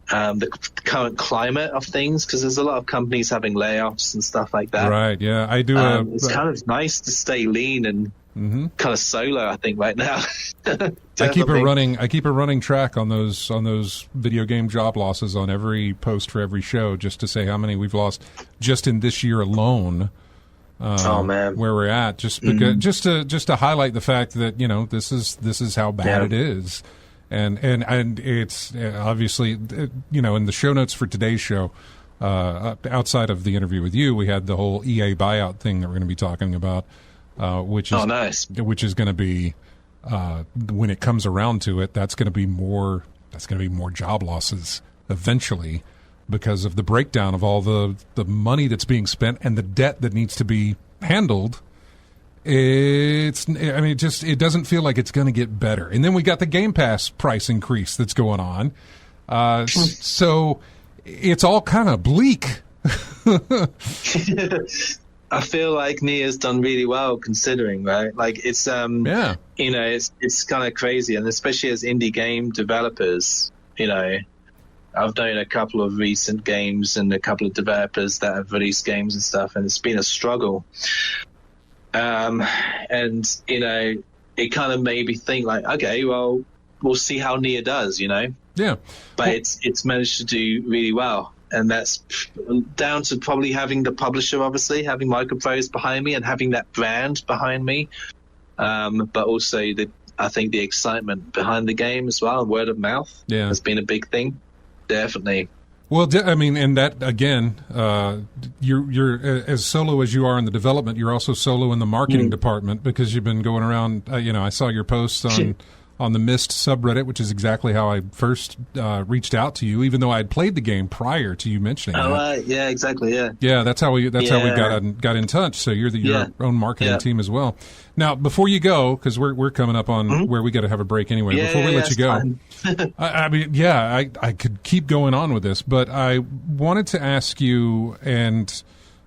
the current climate of things, because there's a lot of companies having layoffs and stuff like that. Right, yeah. I do. It's kind of nice to stay lean and kind of solo, I think, right now. I keep a running track on those video game job losses on every post for every show, just to say how many we've lost just in this year alone. Oh man, where we're at, just because, just to highlight the fact that this is how bad it is. And it's obviously, in the show notes for today's show, outside of the interview with you, we had the whole EA buyout thing that we're going to be talking about, which is nice. Which is going to be, when it comes around to it, that's going to be more job losses eventually, because of the breakdown of all the money that's being spent and the debt that needs to be handled. It doesn't feel like it's going to get better. And then we got the Gamepass price increase that's going on. So it's all kind of bleak. I feel like Neyyah's done really well considering, right? Like it's it's kind of crazy, and especially as indie game developers, I've known a couple of recent games and a couple of developers that have released games and stuff, and it's been a struggle. It kind of made me think like, okay, well, we'll see how Neyyah does, Yeah. But it's managed to do really well. And that's down to probably having the publisher, obviously, having Microprose behind me and having that brand behind me. But also I think the excitement behind the game as well, word of mouth has been a big thing. Definitely. Well, and that again, you're as solo as you are in the development. You're also solo in the marketing department, because you've been going around. I saw your posts on the Myst subreddit, which is exactly how I first reached out to you, even though I had played the game prior to you mentioning it. Right. Yeah. Exactly. Yeah. Yeah. That's how we got in touch. So you're your own marketing team as well. Now, before you go, because we're coming up on where we got to have a break anyway. Before we let you go, I could keep going on with this, but I wanted to ask you, and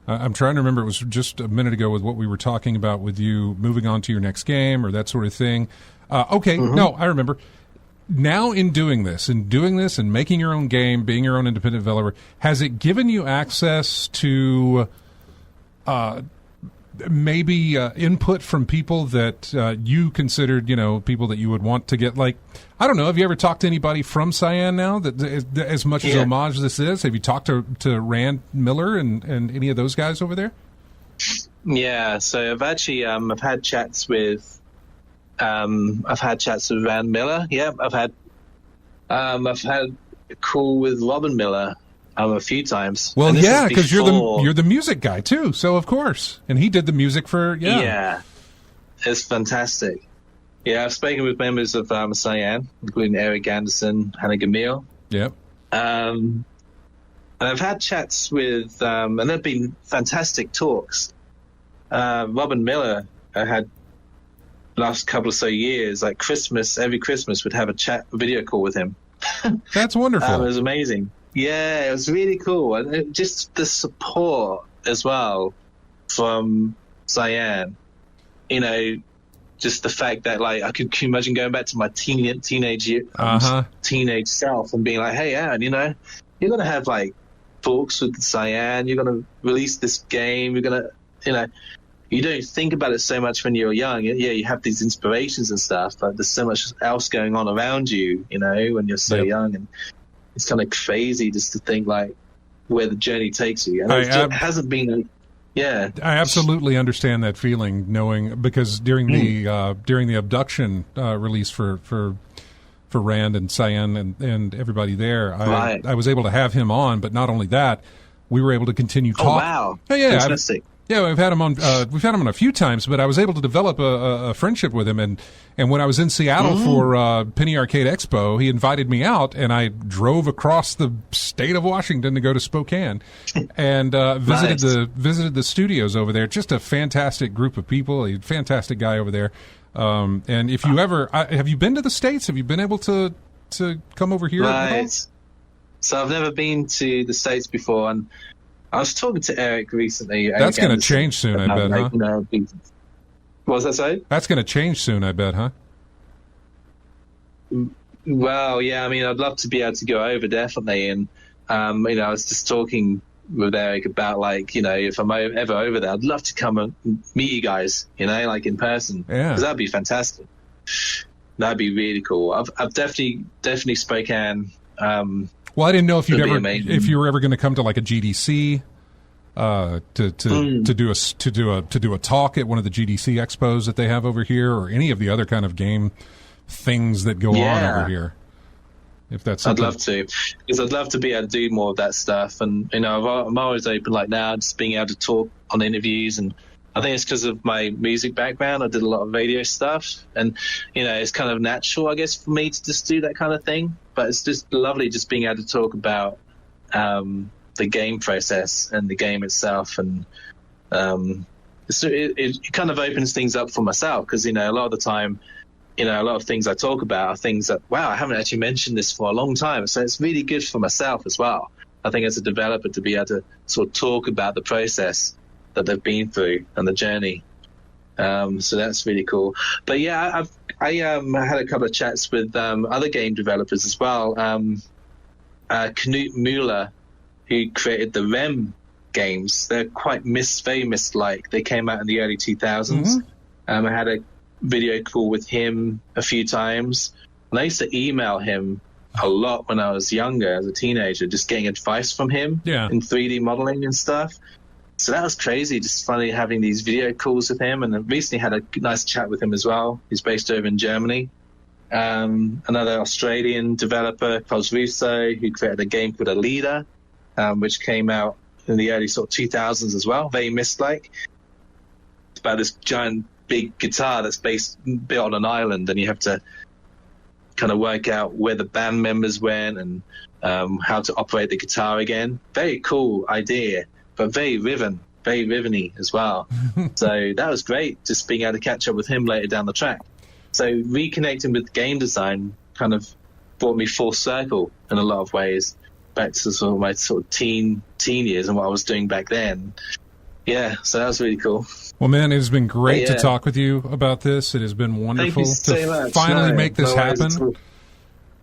I'm trying to remember, it was just a minute ago with what we were talking about with you moving on to your next game or that sort of thing. No, I remember. Now in doing this and making your own game, being your own independent developer, has it given you access to maybe input from people that you considered, people that you would want to get, like, I don't know, have you ever talked to anybody from Cyan now, that as much as homage this is? Have you talked to Rand Miller and any of those guys over there? Yeah, so I've actually I've had chats with Rand Miller. Yeah, I've had a call with Robin Miller a few times. Well, yeah, because you're the music guy too, so of course. And he did the music for Yeah, it's fantastic. Yeah, I've spoken with members of Cyan, including Eric Anderson, Hannah Gamil. Yep. And I've had chats with, and they've been fantastic talks. Robin Miller, I had last couple of years, like every Christmas would have a video call with him. That's wonderful. It was amazing. Yeah, it was really cool. And just the support as well from Cyan, just the fact that, like, I could imagine going back to my teenage self and being like, hey, Aaron, you're going to have, like, talks with Cyan, you're going to release this game, you're going to, you don't think about it so much when you're young. Yeah, you have these inspirations and stuff, but there's so much else going on around you, when you're so young. And it's kind of crazy just to think, like, where the journey takes you. And it hasn't been... Yeah, I absolutely understand that feeling, knowing, because during the abduction release for Rand and Cyan and everybody there, I was able to have him on. But not only that, we were able to continue talking. Oh wow! Yeah, fantastic. We've had him on. We've had him on a few times, but I was able to develop a friendship with him. And when I was in Seattle for Penny Arcade Expo, he invited me out, and I drove across the state of Washington to go to Spokane and visited the studios over there. Just a fantastic group of people. A fantastic guy over there. And if you ever have you been to the States? Have you been able to come over here? Right. So I've never been to the States before, and I was talking to Eric recently. That's going to change soon, I bet, huh? What was that say? That's going to change soon, I bet, huh? Well, yeah, I mean, I'd love to be able to go over, definitely. And, I was just talking with Eric about, like, if I'm ever over there, I'd love to come and meet you guys, like in person. Yeah. Because that'd be fantastic. That'd be really cool. I've definitely Spokane. Well, I didn't know if you were ever going to come to, like, a GDC to do a talk at one of the GDC expos that they have over here, or any of the other kind of game things that go on over here. If that's something. I'd love to, because I'd love to be able to do more of that stuff. And, you know, I'm always open like now, just being able to talk on interviews. And I think it's because of my music background. I did a lot of radio stuff. And, you know, it's kind of natural, I guess, for me to just do that kind of thing. But it's just lovely just being able to talk about the game process and the game itself. And it kind of opens things up for myself because, you know, a lot of the time, you know, a lot of things I talk about are things that, wow, I haven't actually mentioned this for a long time. So it's really good for myself as well. I think as a developer to be able to sort of talk about the process that they've been through and the journey. So that's really cool. But yeah, I had a couple of chats with other game developers as well. Knut Mueller, who created the REM games, they're quite very Myst-like. They came out in the early 2000s. I had a video call with him a few times, and I used to email him a lot when I was younger as a teenager, just getting advice from him in 3D modeling and stuff. So that was crazy, just finally having these video calls with him. And I recently had a nice chat with him as well. He's based over in Germany. Another Australian developer, Cos Russo, who created a game called A Leader, which came out in the early sort of 2000s as well, very Myst-like. It's about this giant big guitar that's built on an island, and you have to kind of work out where the band members went and how to operate the guitar again. Very cool idea, but very Riven-y as well. So that was great, just being able to catch up with him later down the track. So reconnecting with game design kind of brought me full circle in a lot of ways, back to sort of my sort of teen years and what I was doing back then. Yeah, so that was really cool. Well, man, it has been great to talk with you about this. It has been wonderful to finally make this happen.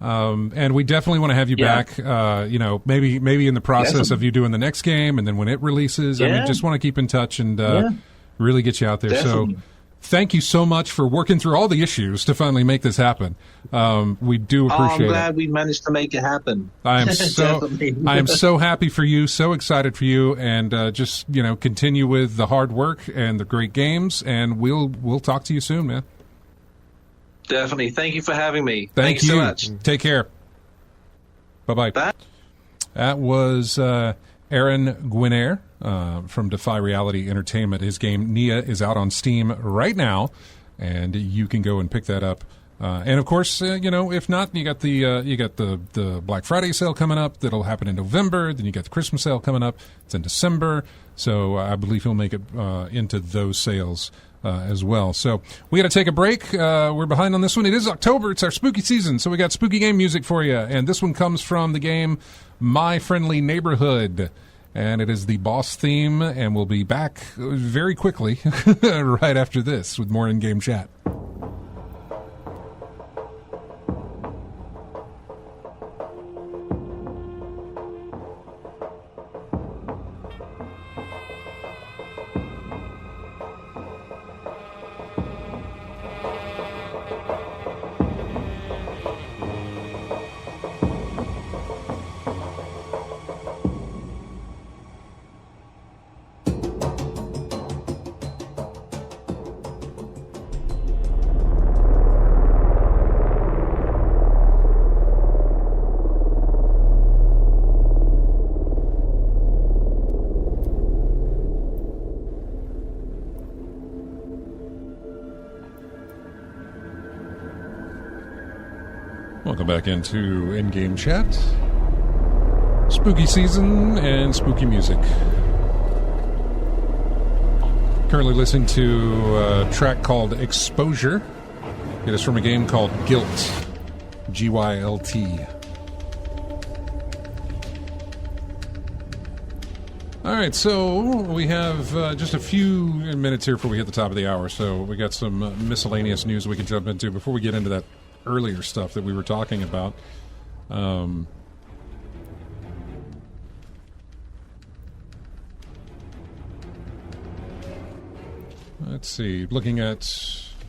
And we definitely want to have you back, you know, maybe in the process of you doing the next game, and then when it releases. I mean, just want to keep in touch and really get you out there. Definitely. So thank you so much for working through all the issues to finally make this happen. We do appreciate it. I'm glad we managed to make it happen. I am so happy for you, so excited for you, and just, you know, continue with the hard work and the great games, and we'll talk to you soon, man. Definitely. Thank you for having me. Thank you so much. Take care. Bye-bye. Bye. That was Aaron Gwynaire from Defy Reality Entertainment. His game Neyyah is out on Steam right now, and you can go and pick that up. And of course, you know, if not, you got the Black Friday sale coming up. That'll happen in November. Then you got the Christmas sale coming up. It's in December. So I believe he'll make it into those sales as well. So we got to take a break. We're behind on this one. It is October. It's our spooky season. So we got spooky game music for you. And this one comes from the game My Friendly Neighborhood. And it is the boss theme. And we'll be back very quickly right after this with more in-game chat. Welcome back into in-game chat. Spooky season and spooky music. Currently listening to a track called Exposure. It is from a game called Gylt. G-Y-L-T. All right, so we have just a few minutes here before we hit the top of the hour. So we got some miscellaneous news we can jump into before we get into that earlier stuff that we were talking about. Let's see. Looking at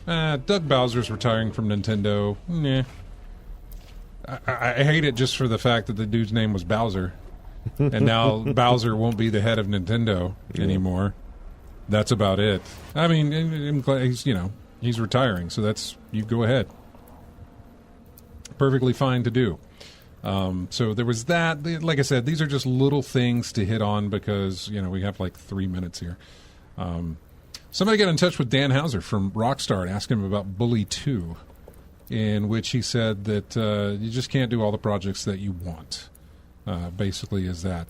Doug Bowser's retiring from Nintendo. Nah. I hate it just for the fact that the dude's name was Bowser. And now Bowser won't be the head of Nintendo anymore. That's about it. I mean, he's retiring, so you go ahead. perfectly fine to do. So there was that. Like I said, these are just little things to hit on because, we have like 3 minutes here. Somebody got in touch with Dan Hauser from Rockstar and asked him about Bully 2, in which he said that you just can't do all the projects that you want, basically is that.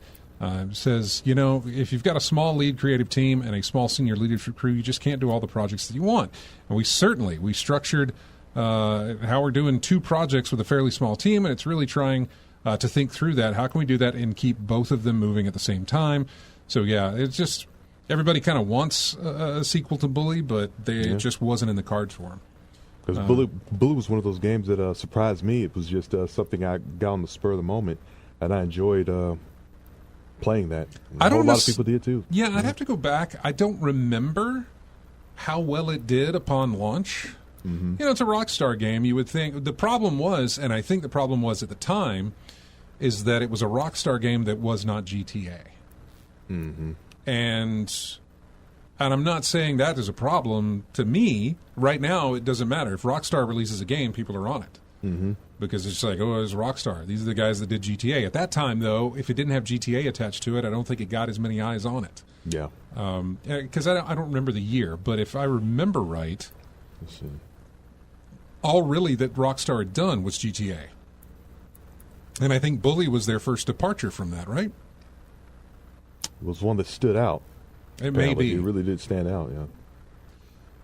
Says, if you've got a small lead creative team and a small senior leadership crew, you just can't do all the projects that you want. And we structured how we're doing 2 projects with a fairly small team, and it's really trying to think through that. How can we do that and keep both of them moving at the same time? So, yeah, it's just everybody kind of wants a sequel to Bully, but it just wasn't in the cards for them. Because Bully was one of those games that surprised me. It was just something I got on the spur of the moment, and I enjoyed playing that. A lot of people did too. Yeah, I'd have to go back. I don't remember how well it did upon launch. Mm-hmm. It's a Rockstar game. You would think the problem was, and I think the problem was at the time, is that it was a Rockstar game that was not GTA. Mm-hmm. And I'm not saying that is a problem to me. Right now, it doesn't matter. If Rockstar releases a game, people are on it. Mm-hmm. Because it's like, it's Rockstar. These are the guys that did GTA. At that time, though, if it didn't have GTA attached to it, I don't think it got as many eyes on it. Yeah. Because I don't remember the year, but if I remember right, let's see. All really that Rockstar had done was GTA. And I think Bully was their first departure from that, right? It was one that stood out. It may be. It really did stand out, yeah.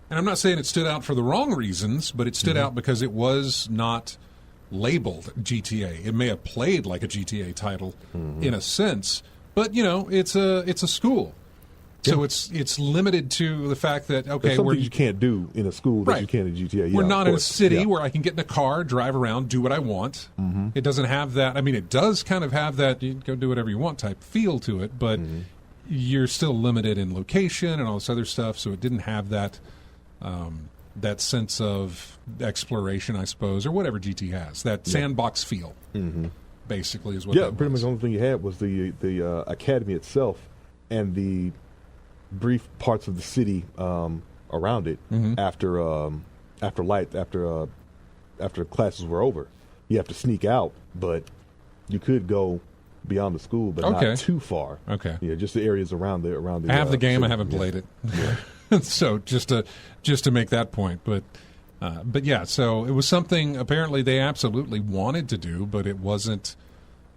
And I'm not saying it stood out for the wrong reasons, but it stood out because it was not labeled GTA. It may have played like a GTA title in a sense, but it's a school. So it's limited to the fact that there's something you can't do in a school that you can in GTA. Yeah, we're not in a city where I can get in a car, drive around, do what I want. Mm-hmm. It doesn't have that. I mean, it does kind of have that you can go do whatever you want type feel to it, but you're still limited in location and all this other stuff. So it didn't have that that sense of exploration, I suppose, or whatever GT has. That sandbox feel, basically, is what. Yeah, pretty much the only thing you had was the academy itself and the brief parts of the city around it after classes were over. You have to sneak out, but you could go beyond the school, but not too far. Okay, yeah, just the areas around the. I have the game. City. I haven't played it. Yeah. So just to make that point, but yeah. So it was something apparently they absolutely wanted to do, but it wasn't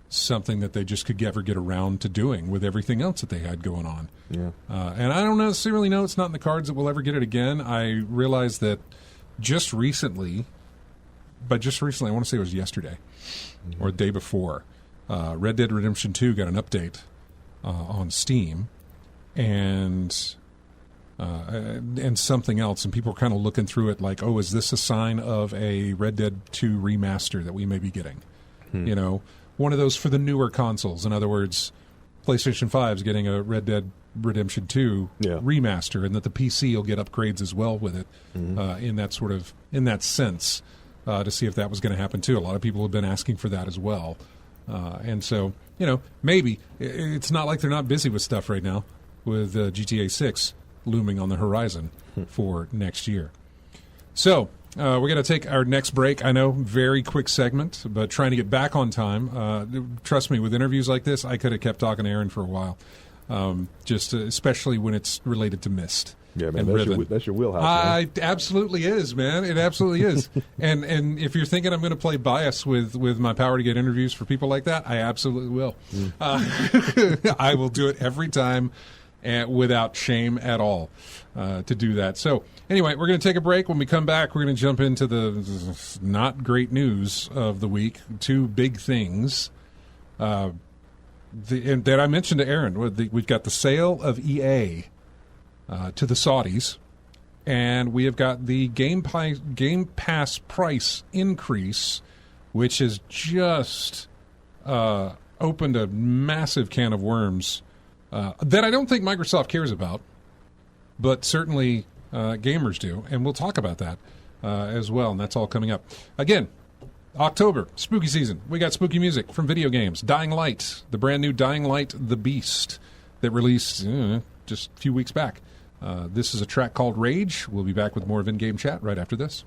something that they just could ever get around to doing with everything else that they had going on. Yeah. And I don't necessarily know it's not in the cards that we'll ever get it again. I realized that just recently, I want to say it was yesterday or the day before, Red Dead Redemption 2 got an update on Steam and something else, and people were kind of looking through it like, is this a sign of a Red Dead 2 remaster that we may be getting? One of those for the newer consoles. In other words, PlayStation 5 is getting a Red Dead Redemption 2 remaster, and that the PC will get upgrades as well with it in that sense to see if that was going to happen too. A lot of people have been asking for that as well. And so, maybe. It's not like they're not busy with stuff right now with GTA 6 looming on the horizon for next year. So, we're going to take our next break. I know, very quick segment, but trying to get back on time. Trust me, with interviews like this, I could have kept talking to Aaron for a while, especially when it's related to Myst. Yeah, man, that's your wheelhouse. It absolutely is, man. It absolutely is. And if you're thinking I'm going to play bias with my power to get interviews for people like that, I absolutely will. I will do it every time. Without shame at all to do that. So anyway, we're going to take a break. When we come back, we're going to jump into the not great news of the week. 2 big things that I mentioned to Aaron. We've got the sale of EA to the Saudis, and we have got the Game Pass price increase, which has just opened a massive can of worms that I don't think Microsoft cares about, but certainly gamers do, and we'll talk about that as well, and that's all coming up. Again, October, spooky season. We got spooky music from video games. Dying Light, the brand new Dying Light The Beast that released just a few weeks back. This is a track called Rage. We'll be back with more of In-Game Chat right after this.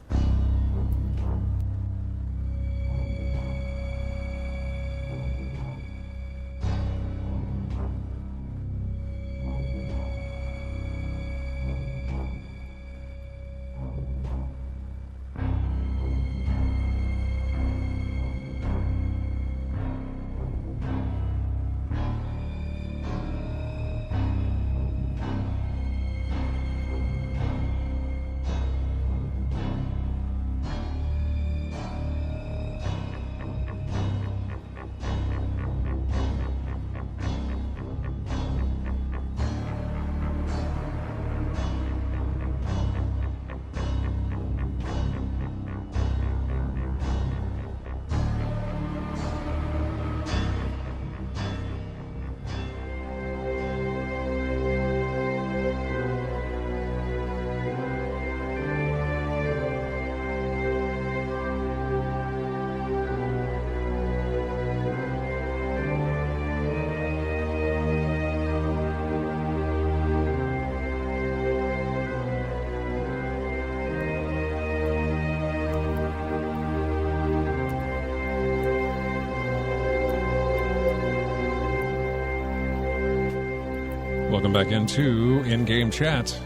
Welcome back into In-Game Chat.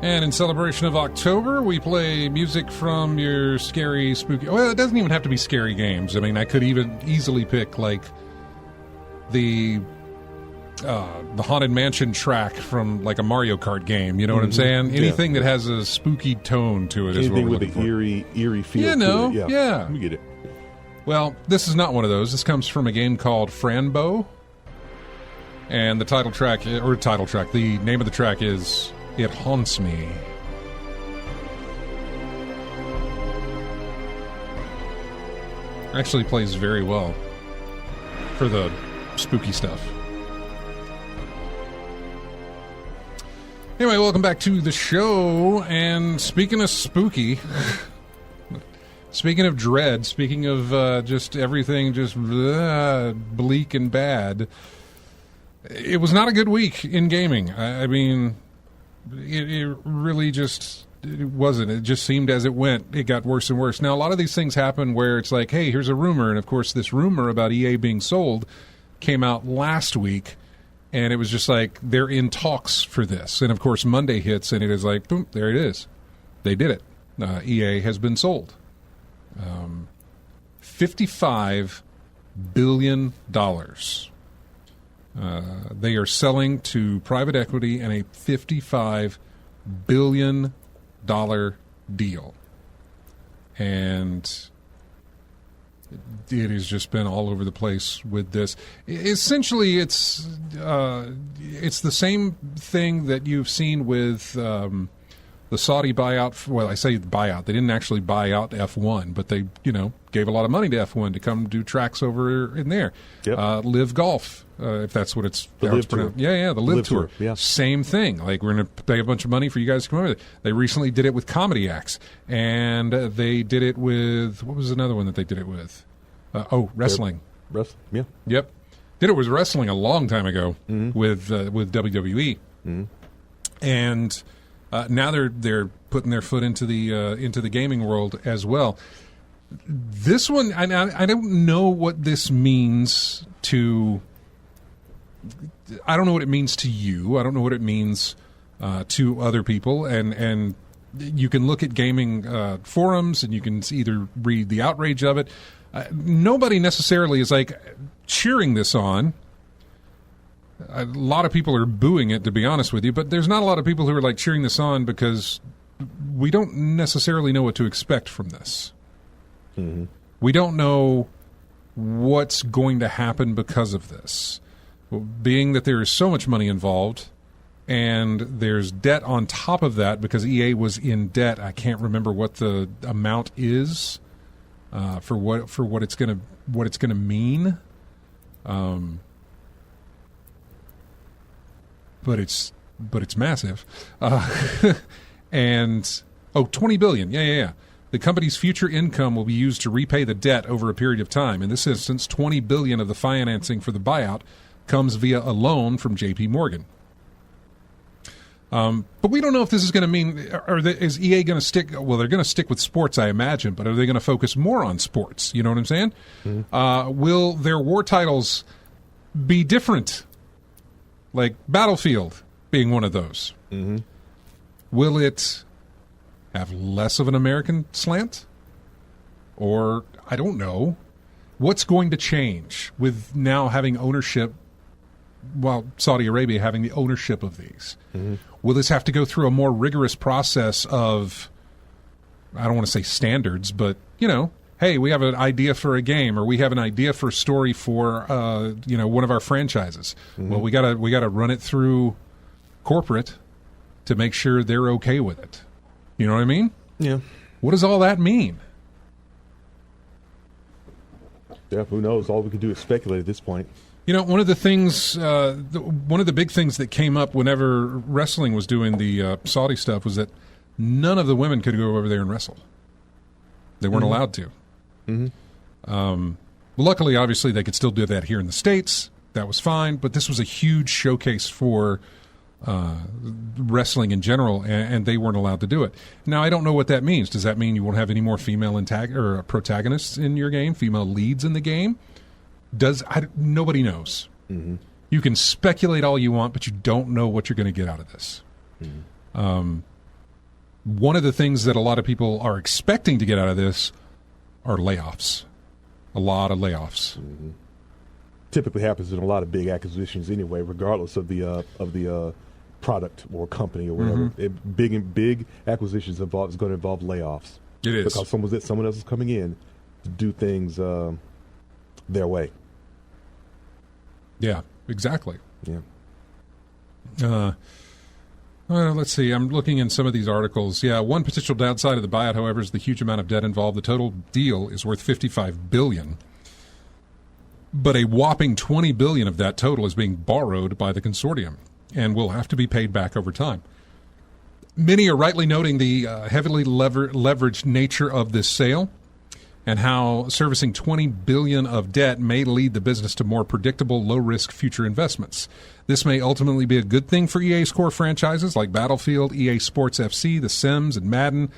And in celebration of October, we play music from your scary, spooky... Well, it doesn't even have to be scary games. I mean, I could even easily pick, like, the Haunted Mansion track from, like, a Mario Kart game. You know what I'm saying? Anything that has a spooky tone to it is what we're looking for. Anything with the eerie feel to it. Yeah. We get it. Well, this is not one of those. This comes from a game called Franbo. And the the name of the track is It Haunts Me. Actually plays very well for the spooky stuff. Anyway, welcome back to the show. And speaking of spooky, speaking of dread, speaking of just everything just bleak and bad, it was not a good week in gaming. I mean, it really just it wasn't. It just seemed as it went, it got worse and worse. Now, a lot of these things happen where it's like, hey, here's a rumor. And, of course, this rumor about EA being sold came out last week. And it was just like, they're in talks for this. And, of course, Monday hits, and it is like, boom, there it is. They did it. EA has been sold. $55 billion. They are selling to private equity in a $55 billion deal. And it has just been all over the place with this. Essentially, it's the same thing that you've seen with the Saudi buyout. Well, I say buyout. They didn't actually buy out F1, but they, gave a lot of money to F1 to come do tracks over in there. Yep. Live Golf, if that's what it's pronounced. Yeah, the Live Tour. Yeah. Same thing. Like, we're going to pay a bunch of money for you guys to come over there. They recently did it with comedy acts, and they did it with, what was another one that they did it with? Wrestling. Wrestling, yeah. Yep. Did it with wrestling a long time ago with WWE. Mm-hmm. And now they're putting their foot into the gaming world as well. This one, I don't know what this means to. I don't know what it means to you. I don't know what it means to other people. And you can look at gaming forums, and you can either read the outrage of it. Nobody necessarily is like cheering this on. A lot of people are booing it, to be honest with you, but there's not a lot of people who are like cheering this on because we don't necessarily know what to expect from this. Mm-hmm. We don't know what's going to happen because of this. Being that there is so much money involved and there's debt on top of that because EA was in debt. I can't remember what the amount is for what it's going to mean. But it's massive. And $20 billion. Yeah. The company's future income will be used to repay the debt over a period of time. In this instance, $20 billion of the financing for the buyout comes via a loan from J.P. Morgan. But we don't know if this is going to mean, is EA going to stick? Well, they're going to stick with sports, I imagine. But are they going to focus more on sports? You know what I'm saying? Mm-hmm. Will their war titles be different? Like Battlefield being one of those. Mm-hmm. Will it have less of an American slant? Or, I don't know. What's going to change with now having ownership, Saudi Arabia having the ownership of these? Mm-hmm. Will this have to go through a more rigorous process of, I don't want to say standards, but, hey, we have an idea for a game, or we have an idea for a story for, one of our franchises. Mm-hmm. Well, we gotta run it through corporate to make sure they're okay with it. You know what I mean? Yeah. What does all that mean? Yeah, who knows? All we can do is speculate at this point. One of the things, one of the big things that came up whenever wrestling was doing the Saudi stuff was that none of the women could go over there and wrestle. They weren't allowed to. Mm-hmm. Luckily, obviously, they could still do that here in the States. That was fine. But this was a huge showcase for wrestling in general, and they weren't allowed to do it. Now, I don't know what that means. Does that mean you won't have any more female protagonists in your game, female leads in the game? Nobody knows. Mm-hmm. You can speculate all you want, but you don't know what you're going to get out of this. One of the things that a lot of people are expecting to get out of this are layoffs. A lot of layoffs. Typically happens in a lot of big acquisitions anyway, regardless of the product or company or whatever. Big acquisitions is going to involve layoffs. It is. Because someone else is coming in to do things their way. Yeah, exactly. Yeah. Let's see. I'm looking in some of these articles. Yeah, one potential downside of the buyout, however, is the huge amount of debt involved. The total deal is worth $55 billion. But a whopping $20 billion of that total is being borrowed by the consortium and will have to be paid back over time. Many are rightly noting the heavily leveraged nature of this sale and how servicing $20 billion of debt may lead the business to more predictable, low-risk future investments. This may ultimately be a good thing for EA's core franchises like Battlefield, EA Sports FC, The Sims, and Madden.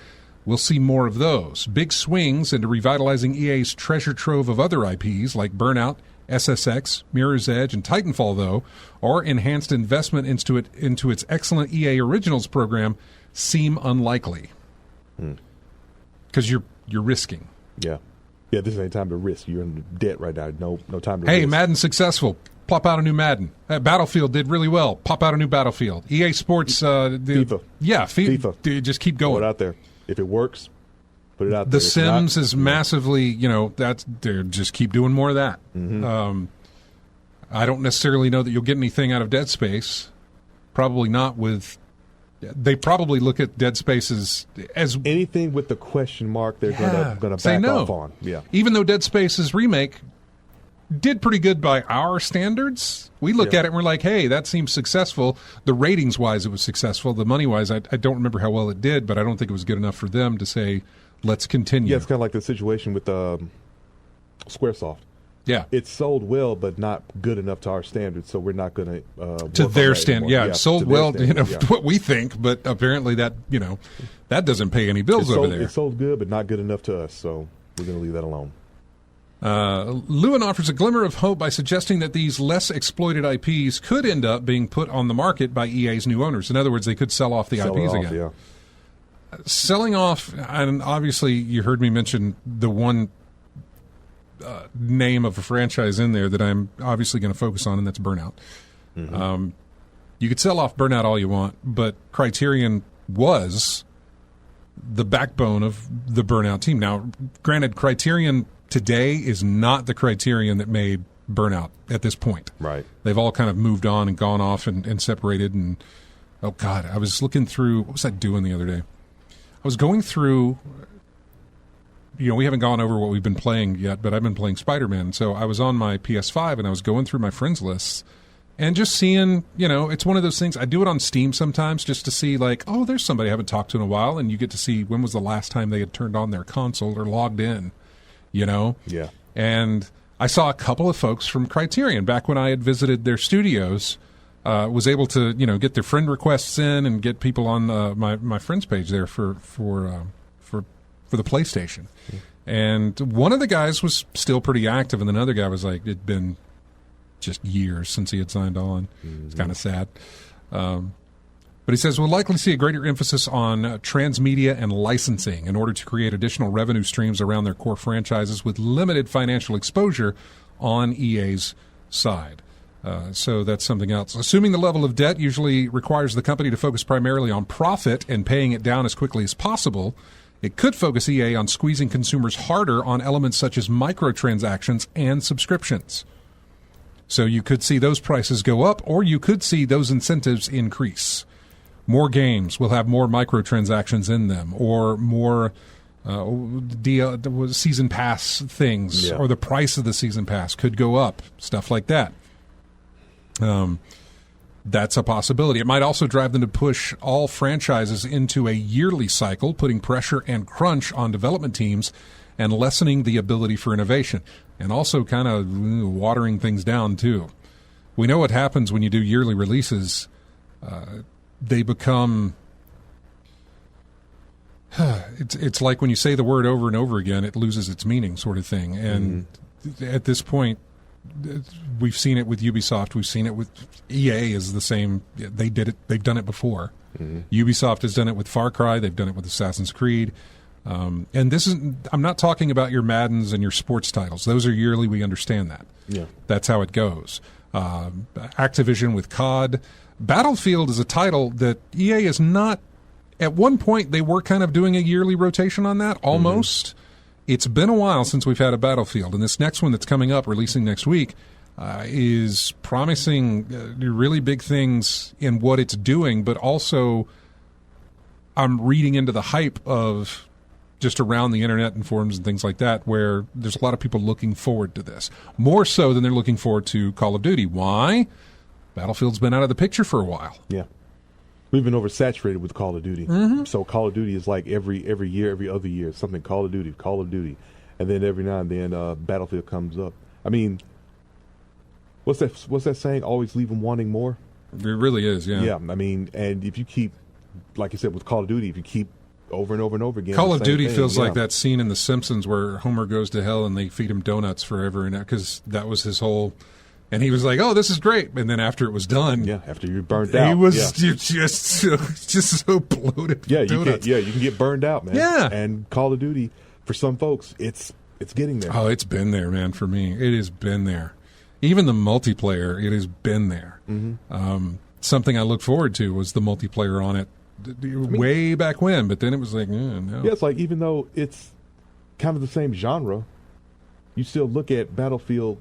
We'll see more of those. Big swings into revitalizing EA's treasure trove of other IPs like Burnout, SSX, Mirror's Edge, and Titanfall, though, or enhanced investment into its excellent EA Originals program seem unlikely. Because you're risking. Yeah, this ain't time to risk. You're in debt right now. No time to risk. Hey, Madden's successful. Pop out a new Madden. Battlefield did really well. Pop out a new Battlefield. EA Sports. FIFA. Yeah, FIFA. Just keep going. Put it out there. If it works, put it out there. The Sims is massively, just keep doing more of that. I don't necessarily know that you'll get anything out of Dead Space. Probably not with... They probably look at Dead Space as anything with the question mark they're going to back off on. Yeah. Even though Dead Space's remake did pretty good by our standards, we look at it and we're like, hey, that seems successful. The ratings-wise, it was successful. The money-wise, I don't remember how well it did, but I don't think it was good enough for them to say, let's continue. Yeah, it's kind of like the situation with Squaresoft. Yeah. It sold well, but not good enough to our standards, so we're not going to... to their standard. Yeah, it sold well, what we think, but apparently that doesn't pay any bills over there. It sold good, but not good enough to us, so we're going to leave that alone. Lewin offers a glimmer of hope by suggesting that these less exploited IPs could end up being put on the market by EA's new owners. In other words, they could sell off the IPs again. Yeah. Selling off, and obviously you heard me mention the one name of a franchise in there that I'm obviously going to focus on, and that's Burnout. You could sell off Burnout all you want, but Criterion was the backbone of the Burnout team. Now, granted, Criterion today is not the Criterion that made Burnout at this point. Right. They've all kind of moved on and gone off and separated. And, oh, God, I was looking through, what was I doing the other day? I was going through... we haven't gone over what we've been playing yet, but I've been playing Spider-Man. So I was on my PS5, and I was going through my friends lists and just seeing, it's one of those things. I do it on Steam sometimes just to see, like, oh, there's somebody I haven't talked to in a while, and you get to see when was the last time they had turned on their console or logged in, Yeah. And I saw a couple of folks from Criterion back when I had visited their studios, was able to, get their friend requests in and get people on my friends page there for the PlayStation. And one of the guys was still pretty active, and another guy was like, it'd been just years since he had signed on. It's kind of sad. But he says, we'll likely see a greater emphasis on transmedia and licensing in order to create additional revenue streams around their core franchises with limited financial exposure on EA's side. So that's something else. Assuming the level of debt usually requires the company to focus primarily on profit and paying it down as quickly as possible, it could focus EA on squeezing consumers harder on elements such as microtransactions and subscriptions. So you could see those prices go up, or you could see those incentives increase. More games will have more microtransactions in them, or more season pass things, or the price of the season pass could go up, stuff like that. That's a possibility. It might also drive them to push all franchises into a yearly cycle, putting pressure and crunch on development teams and lessening the ability for innovation, and also kind of watering things down, too. We know what happens when you do yearly releases. They become... It's like when you say the word over and over again, it loses its meaning, sort of thing. And at this point, we've seen it with Ubisoft. We've seen it with EA is the same. They did it. They've done it before. Ubisoft has done it with Far Cry. They've done it with Assassin's Creed. And this is, I'm not talking about your Maddens and your sports titles. Those are yearly. We understand that. Yeah. That's how it goes. Activision with COD. Battlefield is a title that EA is not, at one point they were kind of doing a yearly rotation on that, almost. It's been a while since we've had a Battlefield, and this next one that's coming up, releasing next week, is promising really big things in what it's doing, but also I'm reading into the hype of just around the internet and forums and things like that, where there's a lot of people looking forward to this. More so than they're looking forward to Call of Duty. Why? Battlefield's been out of the picture for a while. Yeah. We've been oversaturated with Call of Duty. So Call of Duty is like every year, every other year, something Call of Duty. And then every now and then Battlefield comes up. I mean, what's that saying? Always leave them wanting more? It really is, yeah. Yeah, I mean, and if you keep, like you said, with Call of Duty, if you keep over and over and over again. Call of Duty feels like that scene in The Simpsons where Homer goes to hell and they feed him donuts forever, and because that was his whole. And he was like, "Oh, this is great." And then after it was done, after you're burned out, he was just so bloated. Yeah, you can get burned out, man. Yeah, and Call of Duty for some folks, it's getting there. Oh, it's been there, man. For me, it has been there. Even the multiplayer, it has been there. Something I look forward to was the multiplayer on it. Way back when, but then it was like, no. Yeah, it's like even though it's kind of the same genre, you still look at Battlefield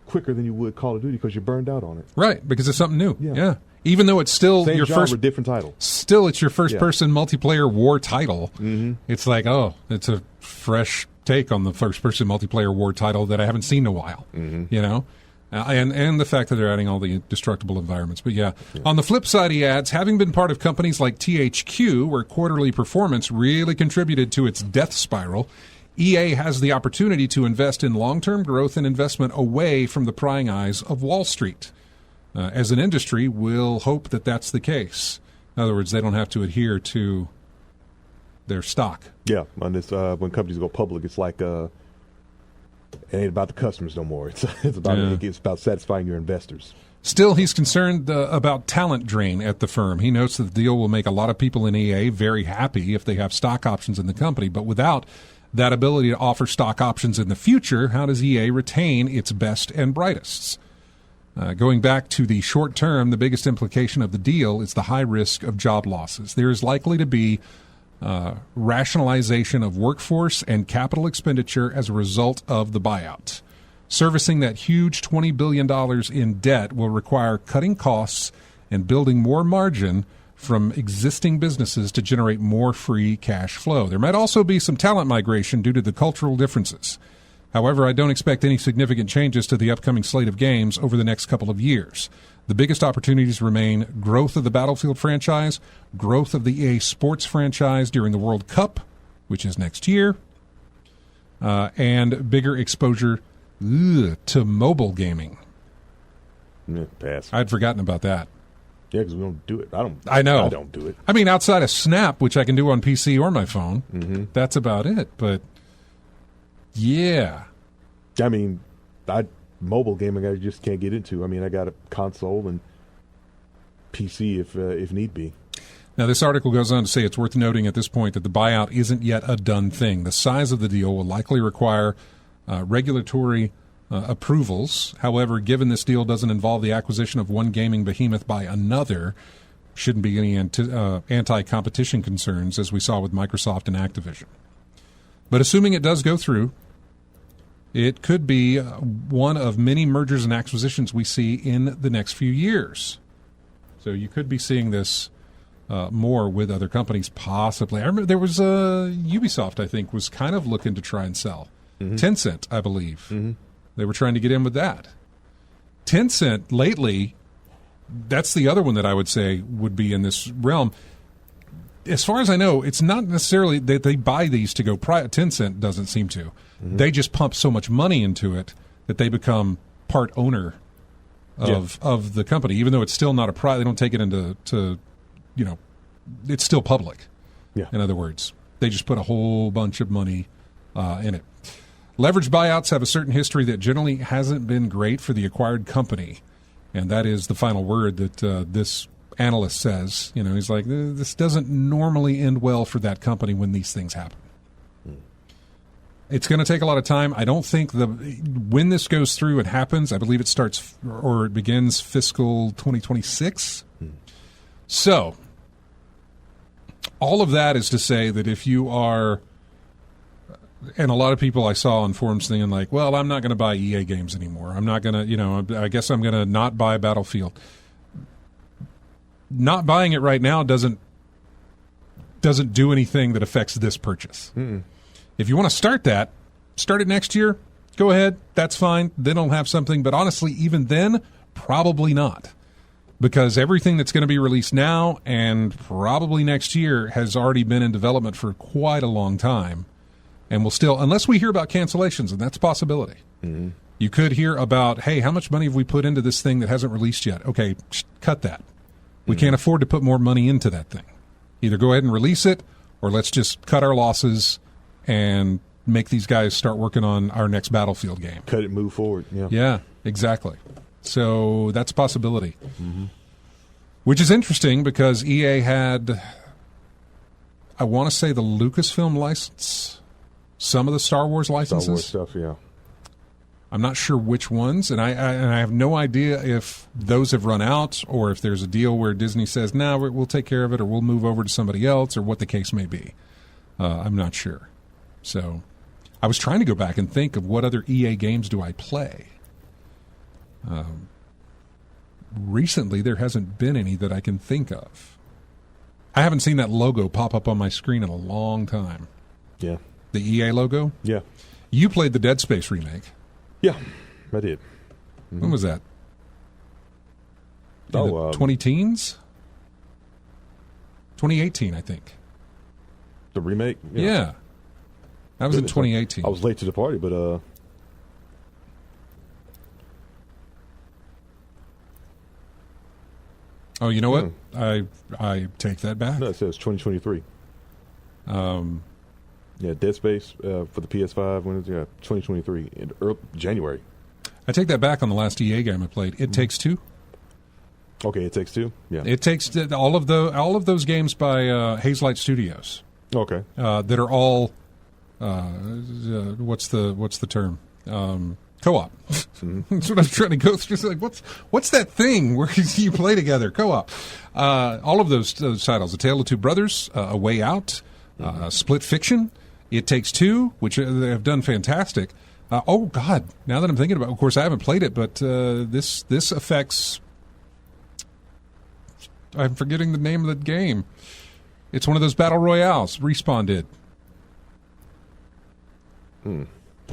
quicker than you would Call of Duty because you're burned out on it. Right, because it's something new. Yeah. Even though it's still same your genre, first different title. Still, it's your first-person multiplayer war title. It's like, it's a fresh take on the first-person multiplayer war title that I haven't seen in a while. You know. And the fact that they're adding all the destructible environments. But yeah, on the flip side, he adds, having been part of companies like THQ, where quarterly performance really contributed to its death spiral, EA has the opportunity to invest in long-term growth and investment away from the prying eyes of Wall Street. As an industry, we'll hope that that's the case. In other words, they don't have to adhere to their stock. Yeah, on this, when companies go public, it's like... it ain't about the customers no more. It's about satisfying your investors. Still, he's concerned about talent drain at the firm. He notes that the deal will make a lot of people in EA very happy if they have stock options in the company. But without that ability to offer stock options in the future, how does EA retain its best and brightest? Going back to the short term, the biggest implication of the deal is the high risk of job losses. There is likely to be rationalization of workforce and capital expenditure as a result of the buyout. Servicing that huge $20 billion in debt will require cutting costs and building more margin from existing businesses to generate more free cash flow. There might also be some talent migration due to the cultural differences. However, I don't expect any significant changes to the upcoming slate of games over the next couple of years. The biggest opportunities remain growth of the Battlefield franchise, growth of the EA Sports franchise during the World Cup, which is next year, and bigger exposure to mobile gaming. Pass. I'd forgotten about that. Yeah, because we don't do it. I know. I don't do it. I mean, outside of Snap, which I can do on PC or my phone, that's about it. But, yeah. I mean, mobile gaming I just can't get into. I mean, I got a console and PC if need be. Now, this article goes on to say it's worth noting at this point that the buyout isn't yet a done thing. The size of the deal will likely require regulatory approvals. However, given this deal doesn't involve the acquisition of one gaming behemoth by another, shouldn't be any anti-competition concerns, as we saw with Microsoft and Activision. But assuming it does go through, it could be one of many mergers and acquisitions we see in the next few years. So you could be seeing this more with other companies, possibly. I remember there was Ubisoft, I think, was kind of looking to try and sell. Tencent, I believe. They were trying to get in with that. Tencent, lately, that's the other one that I would say would be in this realm. As far as I know, it's not necessarily that they buy these to go private. Tencent doesn't seem to. They just pump so much money into it that they become part owner of the company, even though it's still not a private. They don't take it into it's still public. Yeah. In other words, they just put a whole bunch of money in it. Leveraged buyouts have a certain history that generally hasn't been great for the acquired company. And that is the final word that this analyst says. You know, he's like, this doesn't normally end well for that company when these things happen. It's going to take a lot of time. I don't think when this goes through, it happens. I believe it starts or it begins fiscal 2026. So all of that is to say that if you are, and a lot of people I saw on forums thinking like, well, I'm not going to buy EA games anymore. I'm not going to, I guess I'm going to not buy Battlefield. Not buying it right now doesn't do anything that affects this purchase. Mm-mm. If you want to start it next year, go ahead. That's fine. Then I'll have something. But honestly, even then, probably not. Because everything that's going to be released now and probably next year has already been in development for quite a long time. And will still, unless we hear about cancellations, and that's a possibility. Mm-hmm. You could hear about, hey, how much money have we put into this thing that hasn't released yet? Okay, cut that. We can't afford to put more money into that thing. Either go ahead and release it, or let's just cut our losses and make these guys start working on our next Battlefield game. Cut it, move forward. Yeah, exactly. So that's a possibility. Mm-hmm. Which is interesting because EA had, I want to say, the Lucasfilm license, some of the Star Wars licenses. Star Wars stuff, yeah. I'm not sure which ones, and I have no idea if those have run out or if there's a deal where Disney says, no, we'll take care of it, or we'll move over to somebody else, or what the case may be. I'm not sure. So I was trying to go back and think of what other EA games do I play. Recently, there hasn't been any that I can think of. I haven't seen that logo pop up on my screen in a long time. Yeah. The EA logo? Yeah. You played the Dead Space remake. Yeah, I did. Mm-hmm. When was that? 20-teens? 2018, I think. The remake? Yeah. That was in 2018. I was late to the party, but oh, you know what? I take that back. No, it says 2023. Yeah, Dead Space for the PS5. When is it? 2023 in January. I take that back on the last EA game I played. It Takes Two. Okay, It Takes Two. Yeah, It Takes all of those games by Hazelight Studios. Okay, that are all what's the term? Co-op. Mm-hmm. That's what I'm trying to go through. It's like what's that thing where you play together? Co-op. All of those titles: A Tale of Two Brothers, A Way Out, Split Fiction, It Takes Two, which they have done fantastic. Oh God! Now that I'm thinking about it, of course I haven't played it, but this affects. I'm forgetting the name of the game. It's one of those battle royales. Respawn did.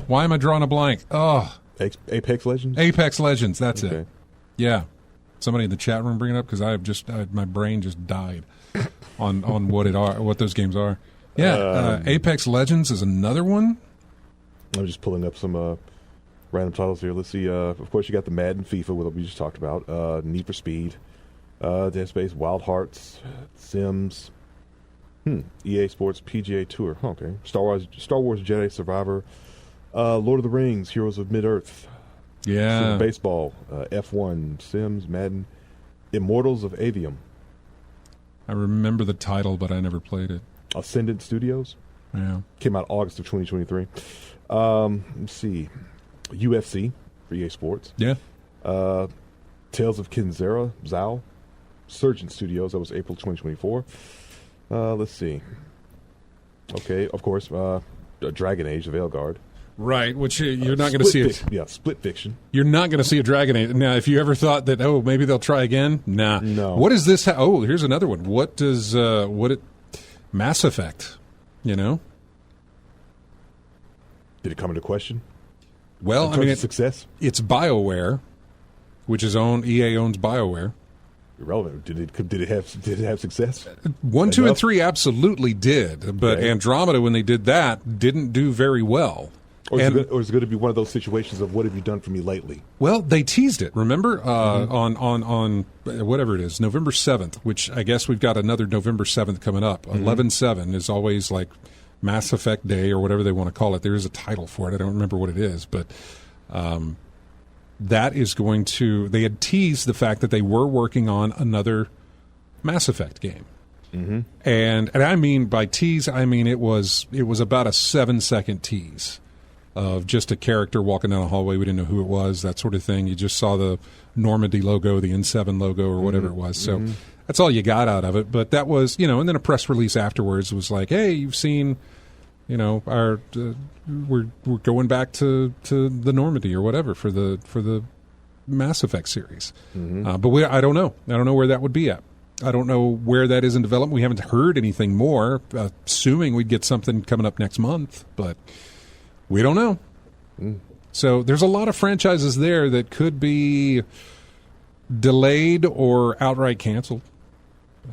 Why am I drawing a blank? Oh, Apex Legends. Apex Legends. That's it. Yeah. Somebody in the chat room bring it up because my brain just died on what those games are. Yeah. Apex Legends is another one. I'm just pulling up some random titles here. Let's see. Of course, you got the Madden, FIFA, what we just talked about. Need for Speed, Dead Space, Wild Hearts, Sims. EA Sports, PGA Tour. Okay. Star Wars Jedi Survivor, Lord of the Rings, Heroes of Mid-Earth. Yeah. Super Baseball, F1, Sims, Madden, Immortals of Avium. I remember the title, but I never played it. Ascendant Studios. Yeah. Came out August of 2023. Let's see. UFC for EA Sports. Yeah. Tales of Kinzera, Zao. Surgeon Studios, that was April 2024. Let's see. Okay, of course, Dragon Age, the Veilguard. Right, which you're not going to see it. Yeah, Split Fiction. You're not going to see a Dragon Age. Now, if you ever thought that, maybe they'll try again, nah. No. What is this? Here's another one. What does Mass Effect? You know? Did it come into question? Well, I mean, success. It's BioWare, which is EA owns BioWare. Irrelevant. Did it have success? 1, 2, and 3 absolutely did, but okay. Andromeda, when they did that, didn't do very well. Or is it going to be one of those situations of what have you done for me lately? Well, they teased it. Remember on whatever it is, November 7th, which I guess we've got another November 7th coming up. 11/7 is always like Mass Effect Day or whatever they want to call it. There is a title for it. I don't remember what it is, but that is going to... They had teased the fact that they were working on another Mass Effect game. Mm-hmm. And I mean, by tease, I mean it was about a 7-second tease of just a character walking down a hallway. We didn't know who it was, that sort of thing. You just saw the Normandy logo, the N7 logo, or whatever it was. So that's all you got out of it. But that was, and then a press release afterwards was like, hey, you've seen, our we're going back to the Normandy or whatever for the Mass Effect series. Mm-hmm. But I don't know. I don't know where that would be at. I don't know where that is in development. We haven't heard anything more, assuming we'd get something coming up next month, but we don't know. So there's a lot of franchises there that could be delayed or outright canceled.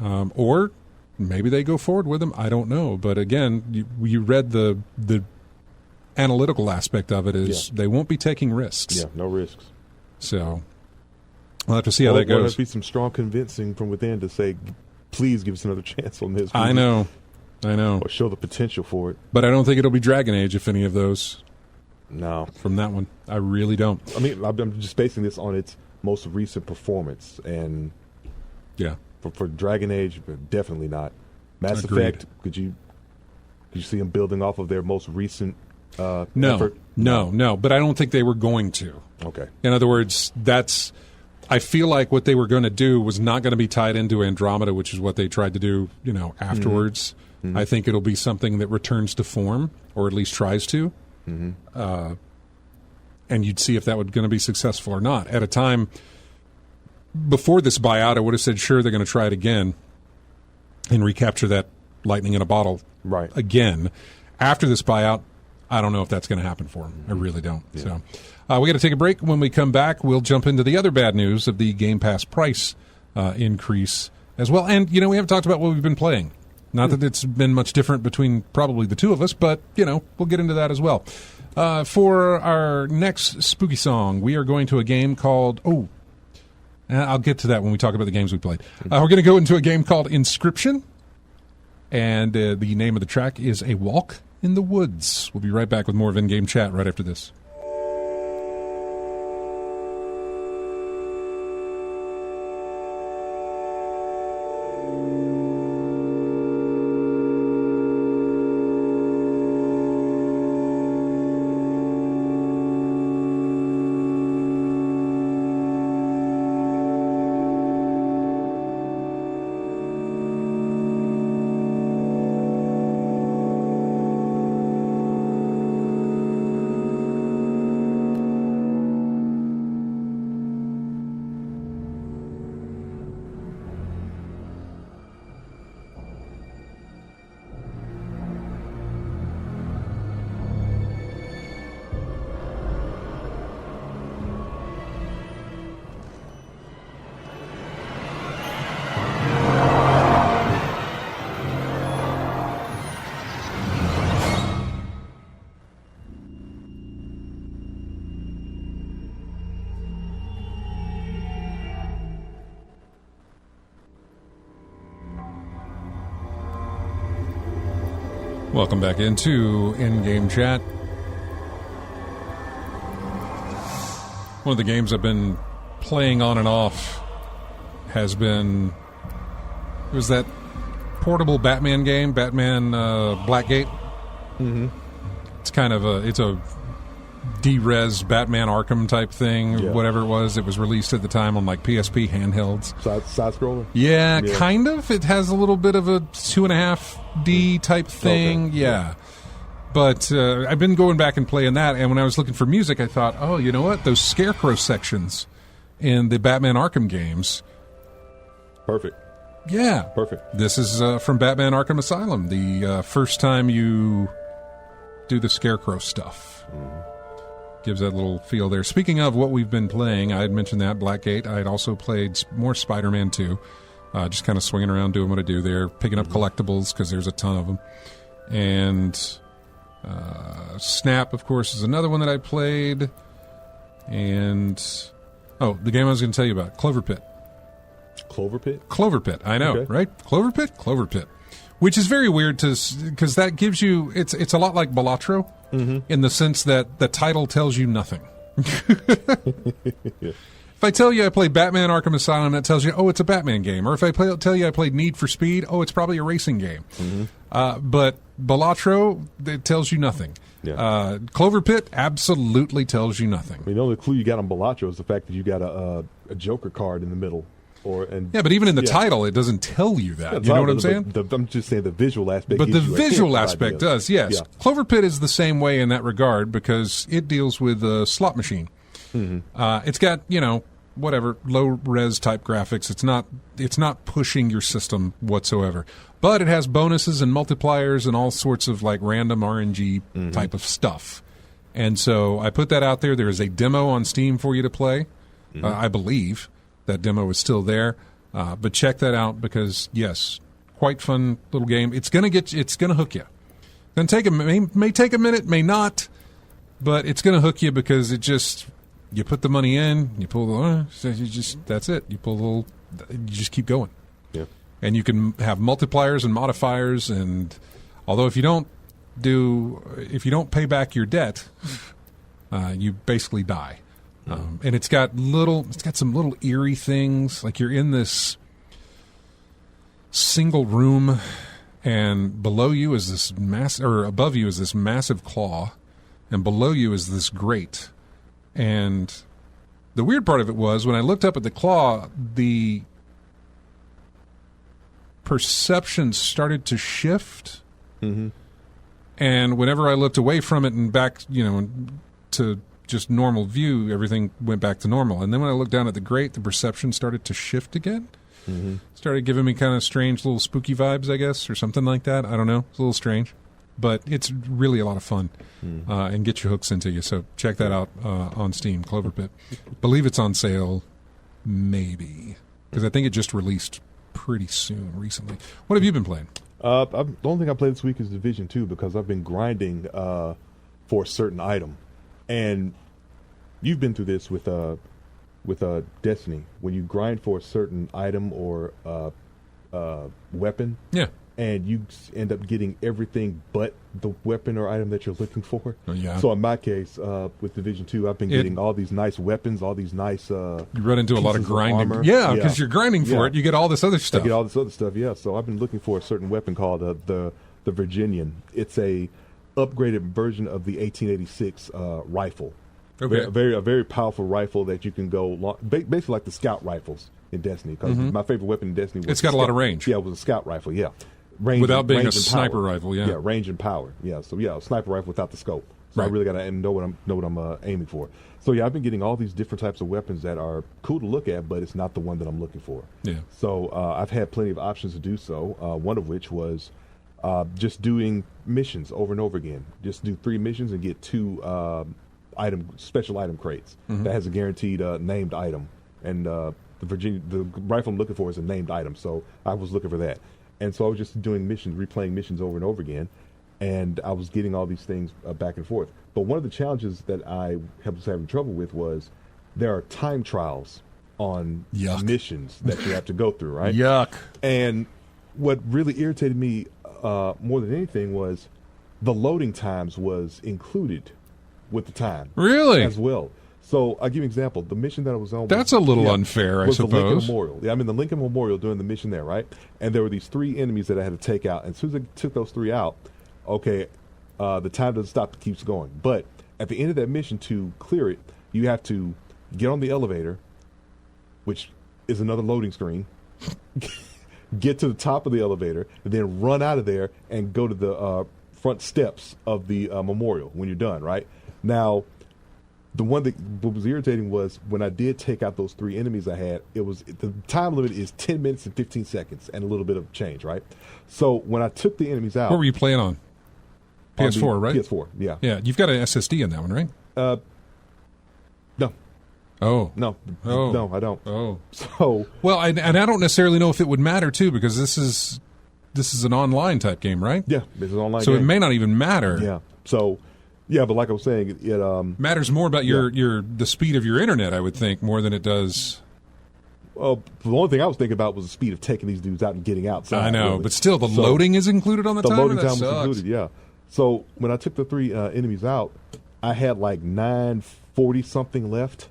Or maybe they go forward with them. I don't know. But again, you read the analytical aspect of it is they won't be taking risks. Yeah, no risks. So we'll have to see how that goes. There'll be some strong convincing from within to say, please give us another chance on this. I know. Or show the potential for it. But I don't think it'll be Dragon Age, if any of those. No. From that one. I really don't. I mean, I'm just basing this on its most recent performance. And yeah, for Dragon Age, definitely not. Mass Effect, could you see them building off of their most recent effort? No. But I don't think they were going to. Okay. In other words, I feel like what they were going to do was not going to be tied into Andromeda, which is what they tried to do, afterwards. Mm-hmm. I think it'll be something that returns to form, or at least tries to. Mm-hmm. And you'd see if that was going to be successful or not. At a time before this buyout, I would have said, sure, they're going to try it again and recapture that lightning in a bottle again. After this buyout, I don't know if that's going to happen for them. I really don't. Yeah. So we got to take a break. When we come back, we'll jump into the other bad news of the Game Pass price increase as well. And, we haven't talked about what we've been playing. Not that it's been much different between probably the two of us, but, we'll get into that as well. For our next spooky song, we are going to a game called... I'll get to that when we talk about the games we played. We're going to go into a game called Inscription, and the name of the track is A Walk in the Woods. We'll be right back with more of In-Game Chat right after this. Welcome back into In-Game Chat. One of the games I've been playing on and off has been... It was that portable Batman game, Batman Blackgate. Mm-hmm. It's kind of a D-res Batman Arkham type thing, whatever it was. It was released at the time on like PSP handhelds. Side-scroller? Yeah, kind of. It has a little bit of a 2.5D type thing. Okay. Yeah. But I've been going back and playing that, and when I was looking for music, I thought, oh, you know what? Those Scarecrow sections in the Batman Arkham games. Perfect. Yeah. Perfect. This is from Batman Arkham Asylum, the first time you do the Scarecrow stuff. Mm-hmm. Gives that little feel there. Speaking of what we've been playing, I had mentioned that, Blackgate. I had also played more Spider-Man 2. Just kind of swinging around doing what I do there, picking up collectibles because there's a ton of them. And Snap, of course, is another one that I played. And, the game I was going to tell you about, Clover Pit. Clover Pit? Clover Pit, I know, right? Clover Pit? Clover Pit. Which is very weird because that gives you it's a lot like Balatro in the sense that the title tells you nothing. Yeah. If I tell you I played Batman Arkham Asylum, that tells you, oh, it's a Batman game. Or if I tell you I played Need for Speed, oh, it's probably a racing game. But Balatro, it tells you nothing. Yeah. Clover Pit absolutely tells you nothing. I mean, the only clue you got on Balatro is the fact that you got a Joker card in the middle. Yeah, but even in the title, it doesn't tell you that. You know what I'm saying? I'm just saying the visual aspect. But the visual aspect does, yes. Yeah. Clover Pit is the same way in that regard because it deals with a slot machine. It's got, whatever, low-res type graphics. It's not pushing your system whatsoever. But it has bonuses and multipliers and all sorts of like random RNG type of stuff. And so I put that out there. There is a demo on Steam for you to play, I believe. That demo is still there, but check that out because yes, quite fun little game. It's gonna hook you. Gonna take may take a minute, may not, but it's gonna hook you because you put the money in, you pull that's it. You just keep going. Yeah, and you can have multipliers and modifiers, and although if you don't pay back your debt, you basically die. And it's got some little eerie things, like you're in this single room, and below you is this above you is this massive claw, and below you is this grate. And the weird part of it was when I looked up at the claw, the perception started to shift, and whenever I looked away from it and back, to just normal view, everything went back to normal. And then when I looked down at the grate, the perception started to shift again. Started giving me kind of strange little spooky vibes, I guess, or something like that. I don't know. It's a little strange. But it's really a lot of fun and get your hooks into you. So check that out on Steam, Clover Pit. Believe it's on sale, maybe. Because I think it just released pretty soon, recently. What have you been playing? The only thing I played this week is Division 2 because I've been grinding for a certain item. And you've been through this with Destiny. When you grind for a certain item or weapon, and you end up getting everything but the weapon or item that you're looking for. Oh, yeah. So in my case, with Division 2, I've been getting all these nice weapons, all these nice you run into a lot of grinding. Armor. Yeah, because you're grinding for it. You get all this other stuff. I get all this other stuff, yeah. So I've been looking for a certain weapon called the Virginian. It's a upgraded version of the 1886 rifle. Okay. A very powerful rifle that you can go long, basically like the scout rifles in Destiny. Because my favorite weapon in Destiny was it's got a lot of range. Yeah, it was a scout rifle. Yeah, range without being a and sniper power. rifle. Yeah, range and power. Yeah, so a sniper rifle without the scope. So right. I really got to know what I'm aiming for. So yeah, I've been getting all these different types of weapons that are cool to look at, but it's not the one that I'm looking for. Yeah. So I've had plenty of options to do so. One of which was just doing missions over and over again. Just do 3 missions and get 2 special item crates that has a guaranteed named item. And the rifle I'm looking for is a named item. So I was looking for that. And so I was just doing missions, replaying missions over and over again. And I was getting all these things back and forth. But one of the challenges that I was having trouble with was there are time trials on missions that you have to go through, right? Yuck. And what really irritated me more than anything was the loading times was included with the time. Really? As well. So I'll give you an example. The mission that I was on That's a little unfair, I suppose. The Lincoln Memorial. Yeah, I'm in the Lincoln Memorial doing the mission there, right? And there were these 3 enemies that I had to take out. And as soon as I took those 3 out, okay, the time doesn't stop, it keeps going. But at the end of that mission, to clear it, you have to get on the elevator, which is another loading screen, get to the top of the elevator, and then run out of there and go to the front steps of the memorial when you're done, right? Now, what was irritating was when I did take out those 3 enemies I had, the time limit is 10 minutes and 15 seconds and a little bit of change, right? So when I took the enemies out... What were you playing on? PS4, right? PS4, yeah. Yeah, you've got an SSD in that one, right? No. Oh. No. Oh. No, I don't. Oh. So... Well, and I don't necessarily know if it would matter, too, because this is an online type game, right? Yeah, this is an online game. So it may not even matter. Yeah. So... Yeah, but like I was saying, it matters more about the speed of your internet, I would think, more than it does Well, the only thing I was thinking about was the speed of taking these dudes out and getting outside. I know, really. but still, the loading is included on the timer? Loading That time was sucks. included, yeah. So when I took the 3 enemies out, I had like 940 something left,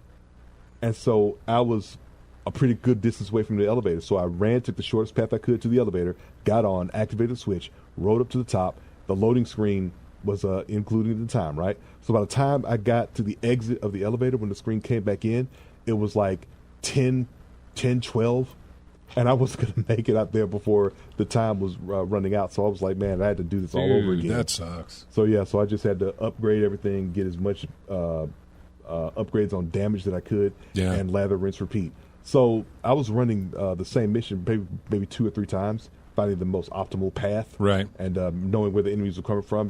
and so I was a pretty good distance away from the elevator. So I ran, took the shortest path I could to the elevator, got on, activated the switch, rode up to the top. The loading screen was including the time, right? So by the time I got to the exit of the elevator, when the screen came back in, it was like 10, 12, and I wasn't going to make it out there before the time was running out. So I was like, man, I had to do this all over again. That sucks. So yeah, so I just had to upgrade everything, get as much upgrades on damage that I could, and lather, rinse, repeat. So I was running the same mission maybe 2 or 3 times, finding the most optimal path, right, and knowing where the enemies were coming from.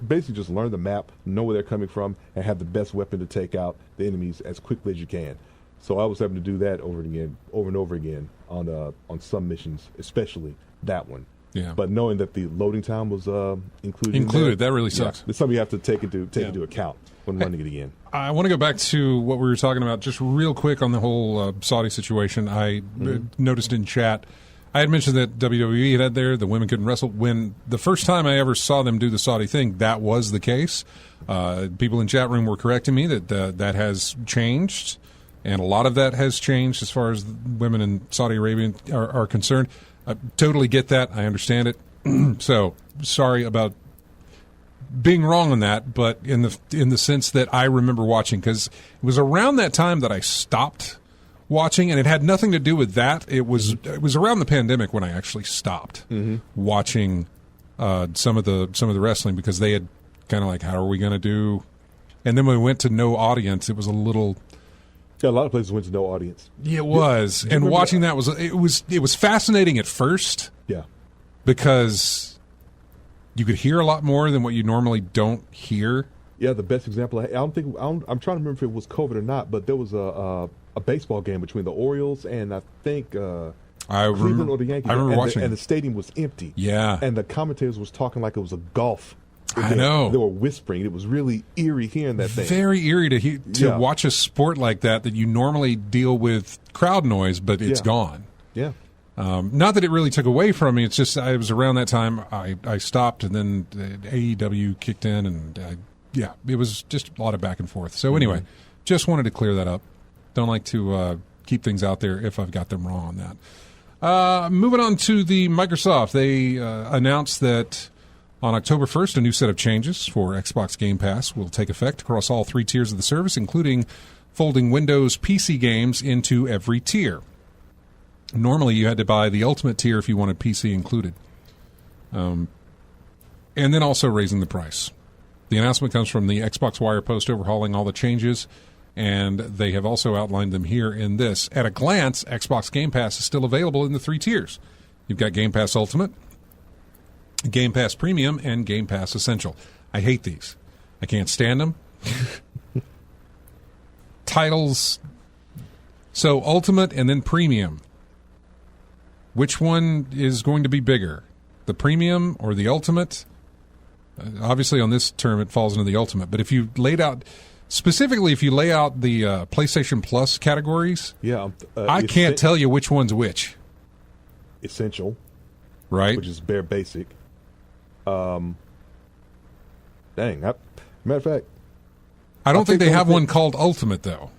Basically just learn the map, know where they're coming from, and have the best weapon to take out the enemies as quickly as you can. So I was having to do that over and over again on some missions, especially that one. Yeah. But knowing that the loading time was included, that really sucks. It's something you have to take into account when running it again. I want to go back to what we were talking about just real quick on the whole Saudi situation. I noticed in chat, I had mentioned that WWE had there, the women couldn't wrestle. When the first time I ever saw them do the Saudi thing, that was the case. People in chat room were correcting me that that has changed, and a lot of that has changed as far as women in Saudi Arabia are concerned. I totally get that. I understand it. So sorry about being wrong on that, but in the sense that I remember watching, because it was around that time that I stopped watching, and it had nothing to do with that. It was around the pandemic when I actually stopped watching some of the wrestling, because they had kind of like, how are we going to do? And then when we went to no audience, it was a little. Yeah, a lot of places went to no audience. Yeah, it was, and watching that was fascinating at first. Yeah, because you could hear a lot more than what you normally don't hear. Yeah, the best example. I'm trying to remember if it was COVID or not, but there was a baseball game between the Orioles and I think Cleveland or the Yankees. I remember watching, and the stadium was empty. Yeah, and the commentators was talking like it was a golf. I know. They were whispering. It was really eerie hearing that thing. Very eerie to watch a sport like that you normally deal with crowd noise, but it's gone. Yeah. Not that it really took away from me. It's just it was around that time I stopped, and then AEW kicked in, and it was just a lot of back and forth. So anyway, just wanted to clear that up. Don't like to keep things out there if I've got them wrong on that. Moving on to the Microsoft. They announced that on October 1st, a new set of changes for Xbox Game Pass will take effect across all 3 tiers of the service, including folding Windows PC games into every tier. Normally, you had to buy the Ultimate tier if you wanted PC included. And then also raising the price. The announcement comes from the Xbox Wire post overhauling all the changes, and they have also outlined them here in this. At a glance, Xbox Game Pass is still available in the 3 tiers. You've got Game Pass Ultimate, Game Pass Premium, and Game Pass Essential. I hate these. I can't stand them. Titles. So Ultimate and then Premium. Which one is going to be bigger? The Premium or the Ultimate? Obviously on this term it falls into the Ultimate. But if you laid out, specifically if you lay out the PlayStation Plus categories, I can't tell you which one's which. Essential. Right. Which is bare basic. Matter of fact, I don't think they have one called Ultimate, though.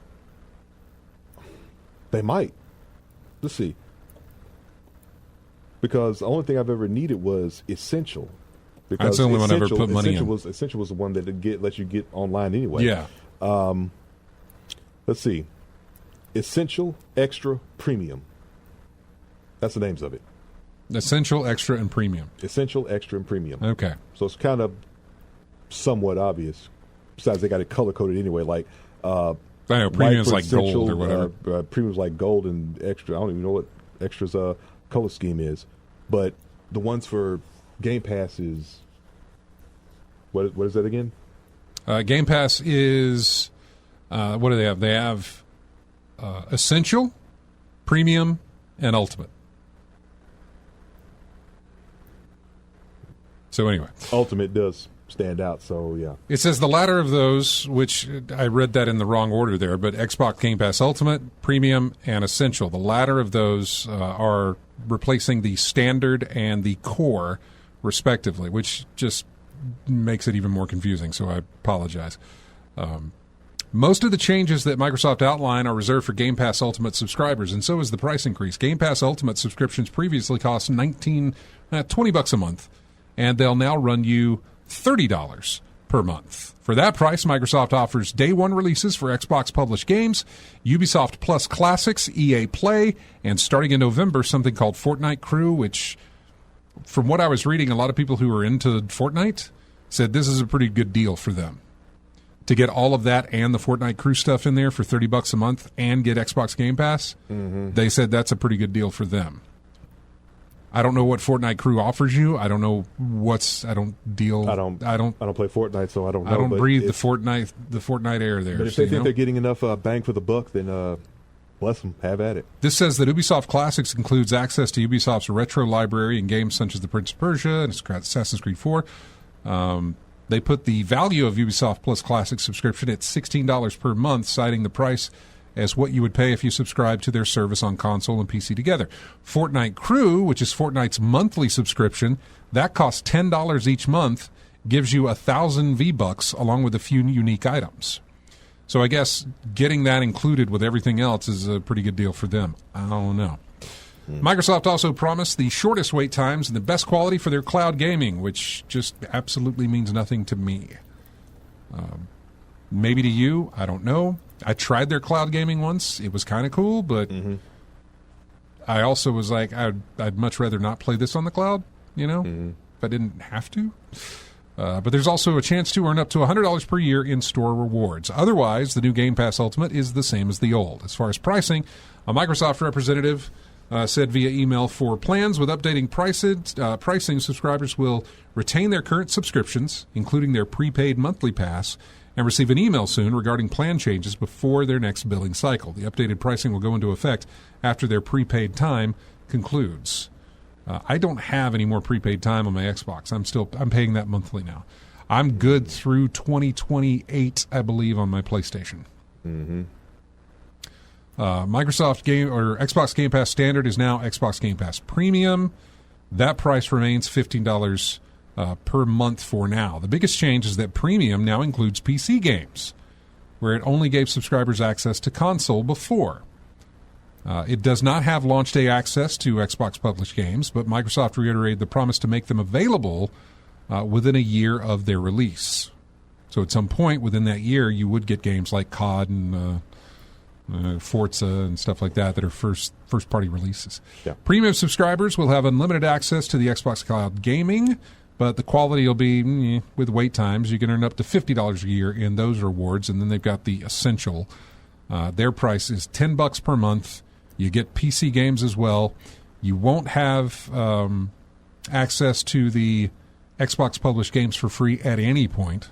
They might. Let's see. Because the only thing I've ever needed was Essential. Because that's the only one I ever put money in. Essential was the one that lets you get online anyway. Yeah. Let's see. Essential, Extra, Premium. That's the names of it. Essential, Extra, and Premium. Essential, Extra, and Premium. Okay. So it's kind of somewhat obvious. Besides, they got it color-coded anyway. Like, I know, Premium's like gold or whatever. Premium's like gold, and Extra, I don't even know what Extra's color scheme is. But the ones for Game Pass is, what is that again? Game Pass is, what do they have? They have Essential, Premium, and Ultimate. So anyway, Ultimate does stand out. So yeah, It says the latter of those, which I read that in the wrong order there, but Xbox Game Pass Ultimate, Premium, and Essential. The latter of those are replacing the Standard and the Core, respectively, which just makes it even more confusing, so I apologize. Most of the changes that Microsoft outline are reserved for Game Pass Ultimate subscribers, and so is the price increase. Game Pass Ultimate subscriptions previously cost $20 a month, and they'll now run you $30 per month. For that price, Microsoft offers day one releases for Xbox published games, Ubisoft Plus Classics, EA Play, and starting in November, something called Fortnite Crew, which, from what I was reading, a lot of people who are into Fortnite said this is a pretty good deal for them. To get all of that and the Fortnite Crew stuff in there for $30 a month and get Xbox Game Pass, they said that's a pretty good deal for them. I don't know what Fortnite Crew offers you. I don't know I don't play Fortnite, so I don't know. I don't breathe the Fortnite air there. But if they think they're getting enough bang for the buck, then bless them. Have at it. This says that Ubisoft Classics includes access to Ubisoft's retro library and games such as The Prince of Persia and Assassin's Creed 4. They put the value of Ubisoft Plus Classic subscription at $16 per month, citing the price as what you would pay if you subscribe to their service on console and PC together. Fortnite Crew, which is Fortnite's monthly subscription, that costs $10 each month, gives you 1,000 V-Bucks along with a few unique items. So I guess getting that included with everything else is a pretty good deal for them. I don't know. Microsoft also promised the shortest wait times and the best quality for their cloud gaming, which just absolutely means nothing to me. Maybe to you, I don't know. I tried their cloud gaming once. It was kind of cool, but I also was like, I'd much rather not play this on the cloud, if I didn't have to. But there's also a chance to earn up to $100 per year in store rewards. Otherwise, the new Game Pass Ultimate is the same as the old. As far as pricing, a Microsoft representative said via email, for plans with updating pricing, subscribers will retain their current subscriptions, including their prepaid monthly pass, and receive an email soon regarding plan changes before their next billing cycle. The updated pricing will go into effect after their prepaid time concludes. I don't have any more prepaid time on my Xbox. I'm paying that monthly now. I'm good through 2028, I believe, on my PlayStation. Xbox Game Pass Standard is now Xbox Game Pass Premium. That price remains $15 per month for now. The biggest change is that Premium now includes PC games, where it only gave subscribers access to console before. It does not have launch day access to Xbox published games, but Microsoft reiterated the promise to make them available within a year of their release. So at some point within that year, you would get games like COD and Forza and stuff like that are first-party releases. Yeah. Premium subscribers will have unlimited access to the Xbox Cloud Gaming, but the quality will be, with wait times, you can earn up to $50 a year in those rewards, and then they've got the Essential. Their price is $10 per month. You get PC games as well. You won't have access to the Xbox published games for free at any point.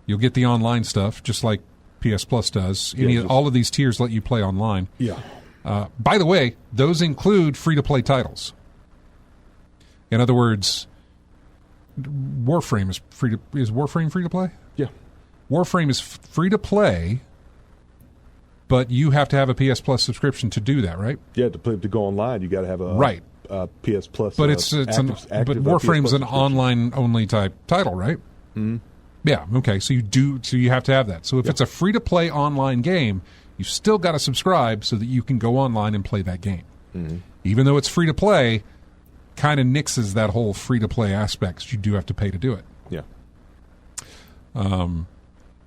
You'll get the online stuff, just like PS Plus does. All of these tiers let you play online. Yeah. By the way, those include free-to-play titles. In other words, Warframe is Warframe free-to-play? Yeah. Warframe is free-to-play, but you have to have a PS Plus subscription to do that, right? Yeah, to go online, you got to have a PS Plus. But but Warframe's an online-only type title, right? Yeah, okay, so you have to have that. So if it's a free-to-play online game, you've still got to subscribe so that you can go online and play that game. Even though it's free-to-play, kind of nixes that whole free-to-play aspect. You do have to pay to do it. Yeah.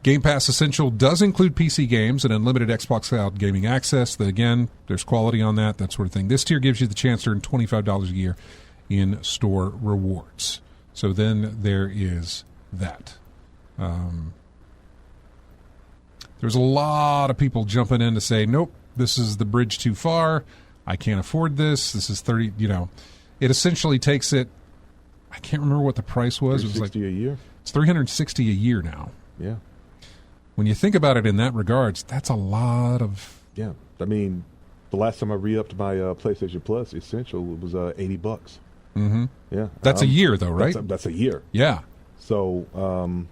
Game Pass Essential does include PC games and unlimited Xbox Cloud gaming access. Again, there's quality on that sort of thing. This tier gives you the chance to earn $25 a year in store rewards. So then there is that. There's a lot of people jumping in to say, nope, this is the bridge too far. I can't afford this. This is 30, it essentially takes it. I can't remember what the price was. It was like $360 a year. It's $360 a year now. Yeah. When you think about it in that regards, that's a lot of. Yeah. I mean, the last time I re-upped my PlayStation Plus Essential, it was $80. Mm-hmm. Yeah. That's a year though, right? That's a year. Yeah. So I'm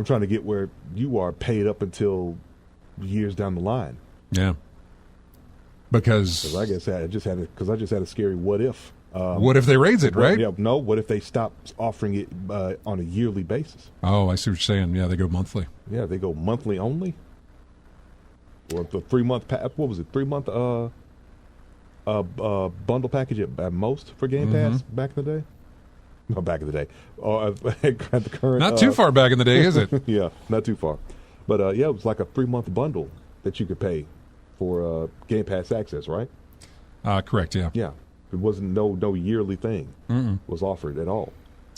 trying to get where you are paid up until years down the line. Yeah. Because I guess I just had a scary what if. What if they raise it, right? Yeah, no. What if they stop offering it on a yearly basis? Oh, I see what you're saying. Yeah, they go monthly. Yeah, they go monthly only. Or the 3-month what was it? 3-month bundle package at most for Game Pass back in the day. No, back in the day. At the current. Not too far back in the day, is it? Yeah, not too far. But yeah, it was like a 3-month bundle that you could pay for Game Pass access, right? Correct. Yeah. Yeah. It wasn't no yearly thing was offered at all.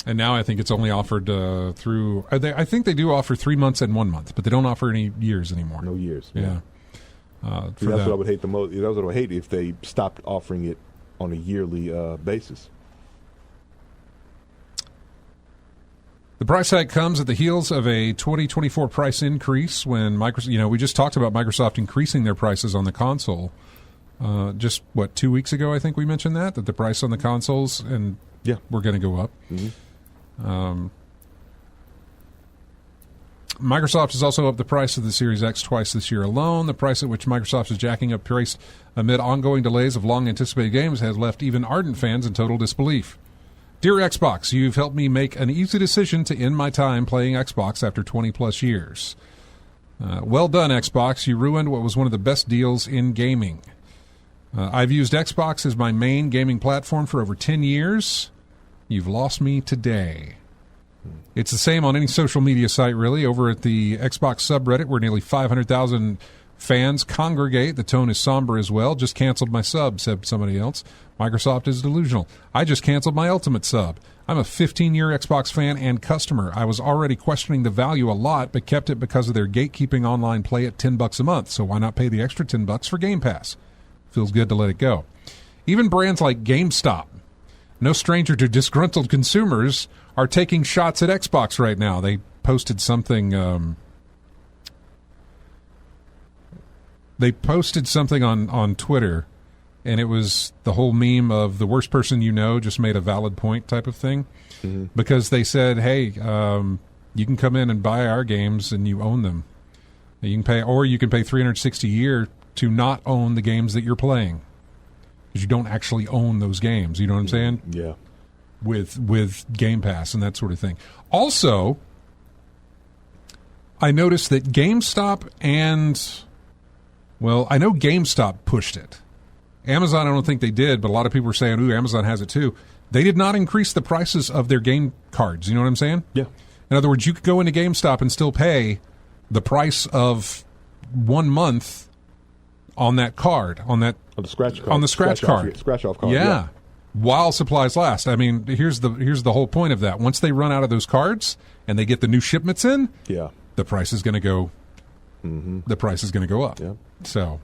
And now I think it's only offered through. I think they do offer 3 months and 1 month, but they don't offer any years anymore. No years. Yeah. That's what I would hate the most. That's what I would hate if they stopped offering it on a yearly basis. The price hike comes at the heels of a 2024 price increase when Microsoft. We just talked about Microsoft increasing their prices on the console. Just 2 weeks ago, I think we mentioned that the price on the consoles and we're going to go up. Microsoft has also upped the price of the Series X twice this year alone. The price at which Microsoft is jacking up price amid ongoing delays of long-anticipated games has left even ardent fans in total disbelief. Dear Xbox, you've helped me make an easy decision to end my time playing Xbox after 20-plus years. Well done, Xbox. You ruined what was one of the best deals in gaming. I've used Xbox as my main gaming platform for over 10 years. You've lost me today. It's the same on any social media site, really. Over at the Xbox subreddit, where nearly 500,000 fans congregate, the tone is somber as well. Just canceled my sub, said somebody else. Microsoft is delusional. I just canceled my Ultimate sub. I'm a 15-year Xbox fan and customer. I was already questioning the value a lot, but kept it because of their gatekeeping online play at $10 a month. So why not pay the extra $10 for Game Pass? Feels good to let it go. Even brands like GameStop, no stranger to disgruntled consumers, are taking shots at Xbox right now. They posted something. On Twitter, and it was the whole meme of the worst person you know just made a valid point type of thing, because they said, "Hey, you can come in and buy our games and you own them. You can pay, or you can pay $360 a year to not own the games that you're playing, because you don't actually own those games." You know what I'm saying? Yeah. With Game Pass and that sort of thing. Also, I noticed that GameStop I know GameStop pushed it. Amazon, I don't think they did, but a lot of people were saying, ooh, Amazon has it too. They did not increase the prices of their game cards. You know what I'm saying? Yeah. In other words, you could go into GameStop and still pay the price of 1 month on that card, on the scratch card. Scratch off card. Yeah. While supplies last. I mean, here's the whole point of that. Once they run out of those cards and they get the new shipments in, the price is going to go. The price is going to go up. Yeah. So,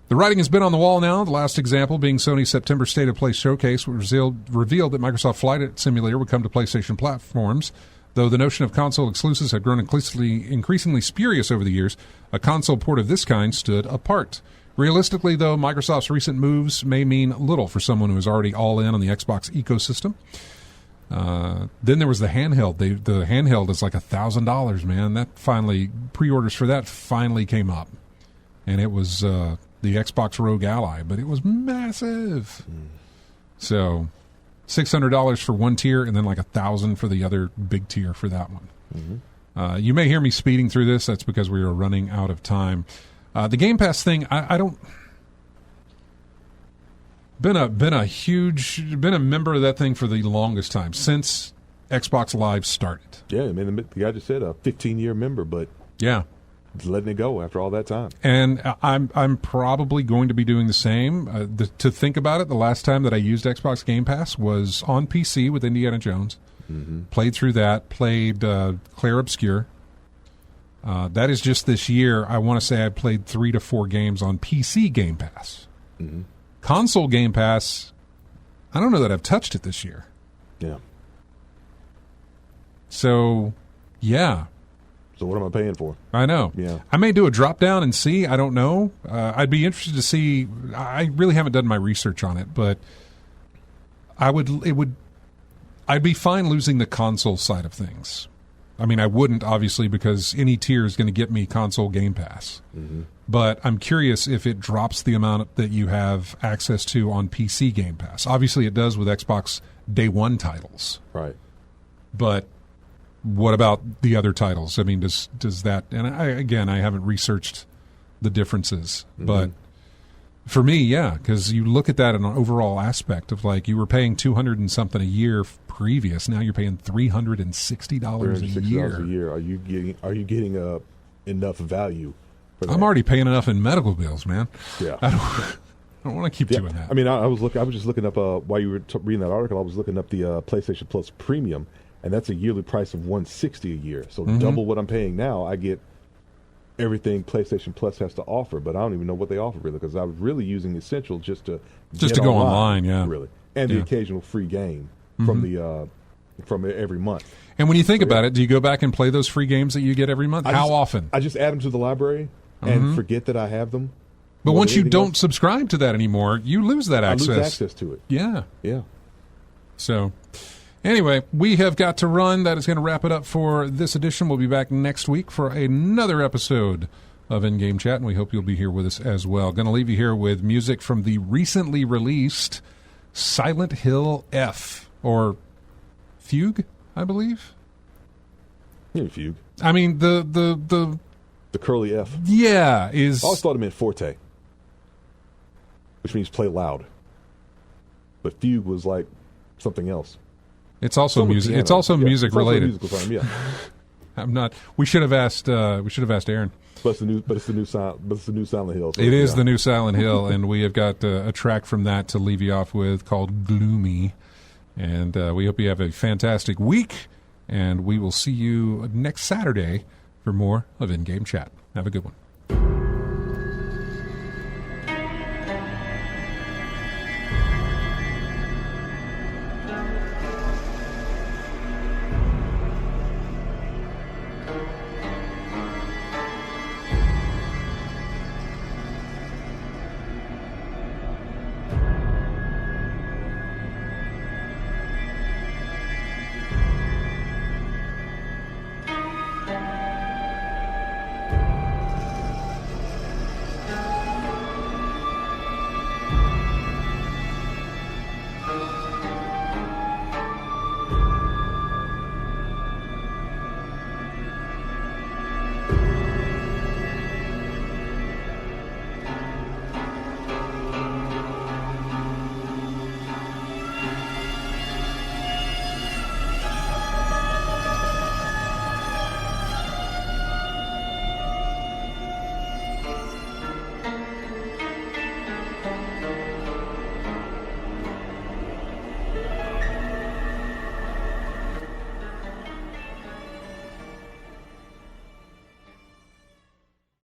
the writing has been on the wall now. The last example being Sony's September State of Play showcase, which revealed that Microsoft Flight Simulator would come to PlayStation platforms. Though the notion of console exclusives had grown increasingly spurious over the years, a console port of this kind stood apart. Realistically, though, Microsoft's recent moves may mean little for someone who is already all in on the Xbox ecosystem. Then there was the handheld. The handheld is like $1,000, man. That finally, pre-orders for that finally came up. And it was the Xbox Rogue Ally, but it was massive. So $600 for one tier and then like $1,000 for the other big tier for that one. You may hear me speeding through this. That's because we are running out of time. The Game Pass thing, I don't. Been a member of that thing for the longest time since Xbox Live started. Yeah, I mean the guy just said a 15-year member, but yeah, just letting it go after all that time. And I'm probably going to be doing the same. To think about it, the last time that I used Xbox Game Pass was on PC with Indiana Jones. Played through that. Played Clair Obscur. That is just this year. I want to say I played 3 to 4 games on PC Game Pass. Console Game Pass, I don't know that I've touched it this year. Yeah. So, yeah. So what am I paying for? I know. Yeah. I may do a drop down and see. I don't know. I'd be interested to see. I really haven't done my research on it, but I I'd be fine losing the console side of things. I mean, I wouldn't, obviously, because any tier is going to get me console Game Pass. Mm-hmm. But I'm curious if it drops the amount that you have access to on PC Game Pass. Obviously, it does with Xbox Day 1 titles. Right. But what about the other titles? I mean, does that... And I haven't researched the differences. Mm-hmm. But for me, yeah, because you look at that in an overall aspect of, like, you were paying $200 and something a year previous. Now you're paying $360 a year. Are you getting enough value for that? I'm already paying enough in medical bills, man. Yeah. I don't want to keep doing that. I mean, I was just looking up while you were reading that article. I was looking up the PlayStation Plus Premium, and that's a yearly price of $160 a year. So double what I'm paying now. I get everything PlayStation Plus has to offer, but I don't even know what they offer really, because I was really using Essential just to go online, yeah, really, and the occasional free game from every month. And when you think about it, do you go back and play those free games that you get every month? How often? I just add them to the library and forget that I have them. But once you don't subscribe to that anymore, you lose that access. I lose access to it. Yeah. Yeah. So, anyway, we have got to run. That is going to wrap it up for this edition. We'll be back next week for another episode of In-Game Chat, and we hope you'll be here with us as well. Going to leave you here with music from the recently released Silent Hill F, or Fugue, I believe. Yeah, Fugue. I mean, the curly F. Yeah, is... I always thought it meant forte, which means play loud. But Fugue was like something else. It's also music. It's also music related. It's also a musical term, yeah. I'm not. We should have asked. Aaron. But it's the new Silent Hill. So it is the new Silent Hill, and we have got a track from that to leave you off with called "Gloomy." And we hope you have a fantastic week, and we will see you next Saturday for more of In-Game Chat. Have a good one.